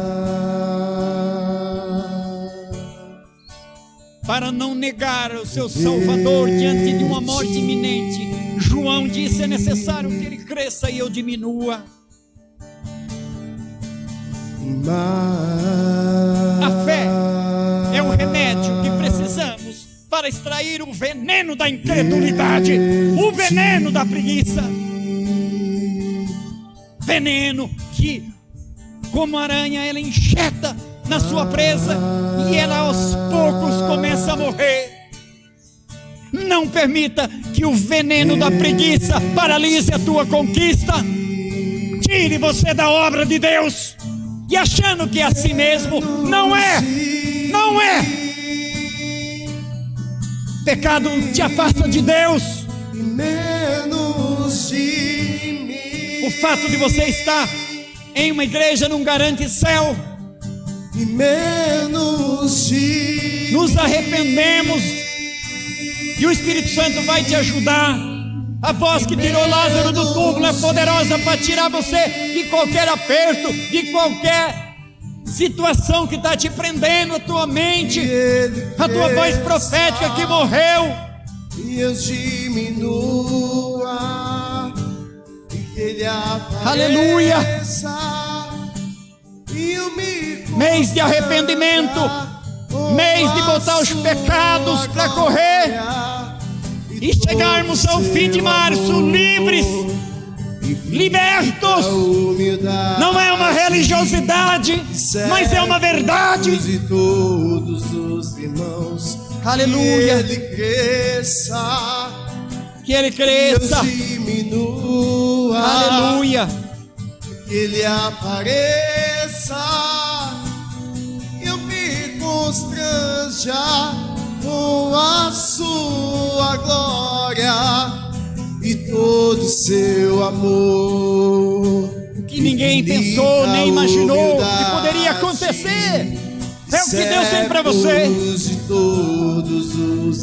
para não negar o seu Salvador diante de uma morte iminente. João disse: é necessário que ele cresça e eu diminua. A fé é o remédio que precisamos para extrair o veneno da incredulidade, o veneno da preguiça, veneno que, como aranha, ela injeta na sua presa e ela aos poucos começa a morrer. Não permita que o veneno da preguiça paralise a tua conquista. Tire você da obra de Deus e achando que é assim mesmo. Não é. Pecado te afasta de Deus. O fato de você estar em uma igreja não garante céu. Nos arrependemos e o Espírito Santo vai te ajudar. A voz que tirou Lázaro do túmulo é poderosa para tirar você de qualquer aperto, de qualquer situação que está te prendendo a tua mente, a tua voz profética que morreu. E eu diminua, e ele apareça. Aleluia! Mês de arrependimento, mês de botar os pecados para correr e chegarmos ao fim de março livres, libertos. Não é uma religiosidade, mas é uma verdade. Aleluia. Que ele cresça, aleluia. Que ele apareça, eu me constranja com a sua glória e todo o seu amor, que ninguém pensou nem imaginou que poderia acontecer. É o que Deus tem para você.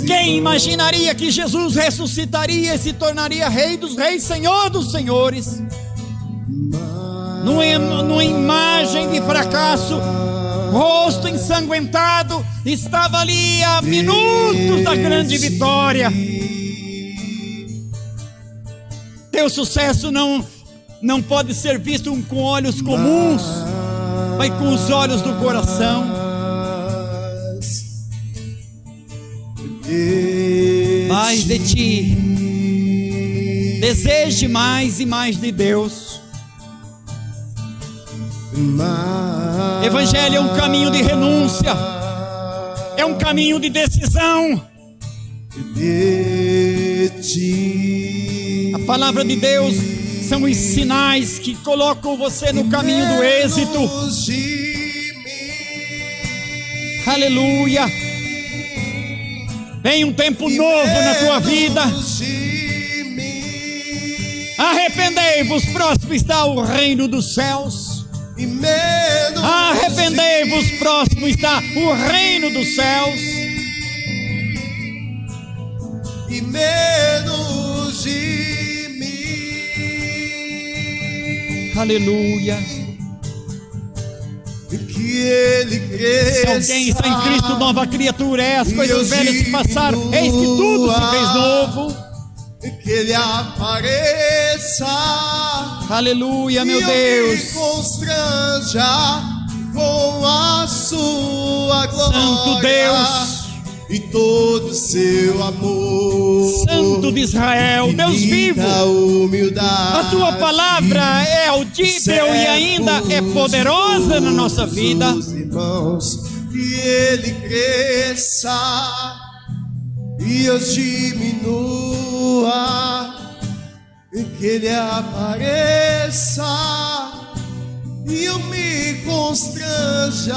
Quem imaginaria que Jesus ressuscitaria e se tornaria Rei dos Reis, Senhor dos Senhores? Numa imagem de fracasso, rosto ensanguentado, estava ali a minutos da grande vitória. Teu sucesso não pode ser visto com olhos comuns, mas com os olhos do coração. Mais de ti, Deseje mais e mais de Deus. Evangelho é um caminho de renúncia, é um caminho de decisão. A palavra de Deus são os sinais que colocam você no caminho do êxito. Aleluia. Vem um tempo novo na tua vida. Arrependei-vos, próximo está o reino dos céus. Arrependei-vos, próximo está o reino dos céus. E menos de mim. Aleluia. Que ele cresça. Se alguém está em Cristo, nova criatura é. As coisas velhas se passaram, eis que tudo se fez novo. Que ele apareça. Aleluia, meu Deus. Me constranja com a sua glória. Santo Deus e todo seu amor. Santo de Israel, Deus vivo. A tua palavra é audível e ainda é poderosa na nossa vida. Irmãos, que ele cresça e eu diminua, e que ele apareça e eu me constranja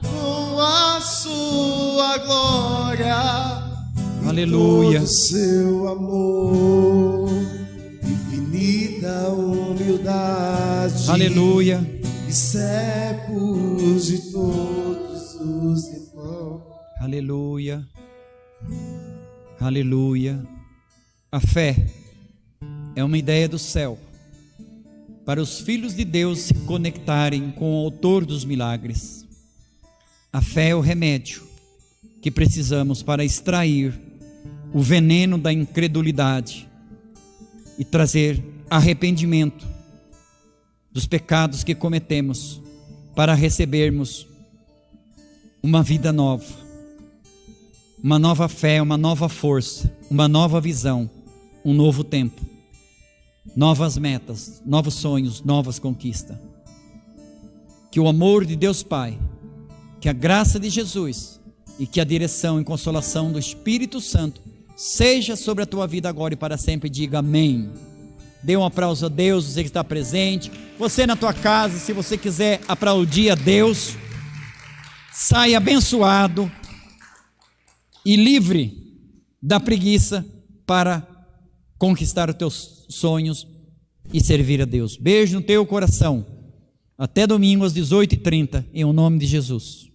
com a sua glória. Aleluia. E todo seu amor, infinita humildade. Aleluia. E séculos de todos os irmãos. Aleluia. Aleluia. A fé é uma ideia do céu para os filhos de Deus se conectarem com o autor dos milagres. A fé é o remédio que precisamos para extrair o veneno da incredulidade e trazer arrependimento dos pecados que cometemos para recebermos uma vida nova, uma nova fé, uma nova força, uma nova visão, um novo tempo, novas metas, novos sonhos, novas conquistas. Que o amor de Deus Pai, que a graça de Jesus e que a direção e consolação do Espírito Santo seja sobre a tua vida agora e para sempre. Diga amém. Dê um aplauso a Deus, você que está presente. Você na tua casa, se você quiser aplaudir a Deus, saia abençoado e livre da preguiça para conquistar os teus sonhos e servir a Deus. Beijo no teu coração. Até domingo às 18h30, em nome de Jesus.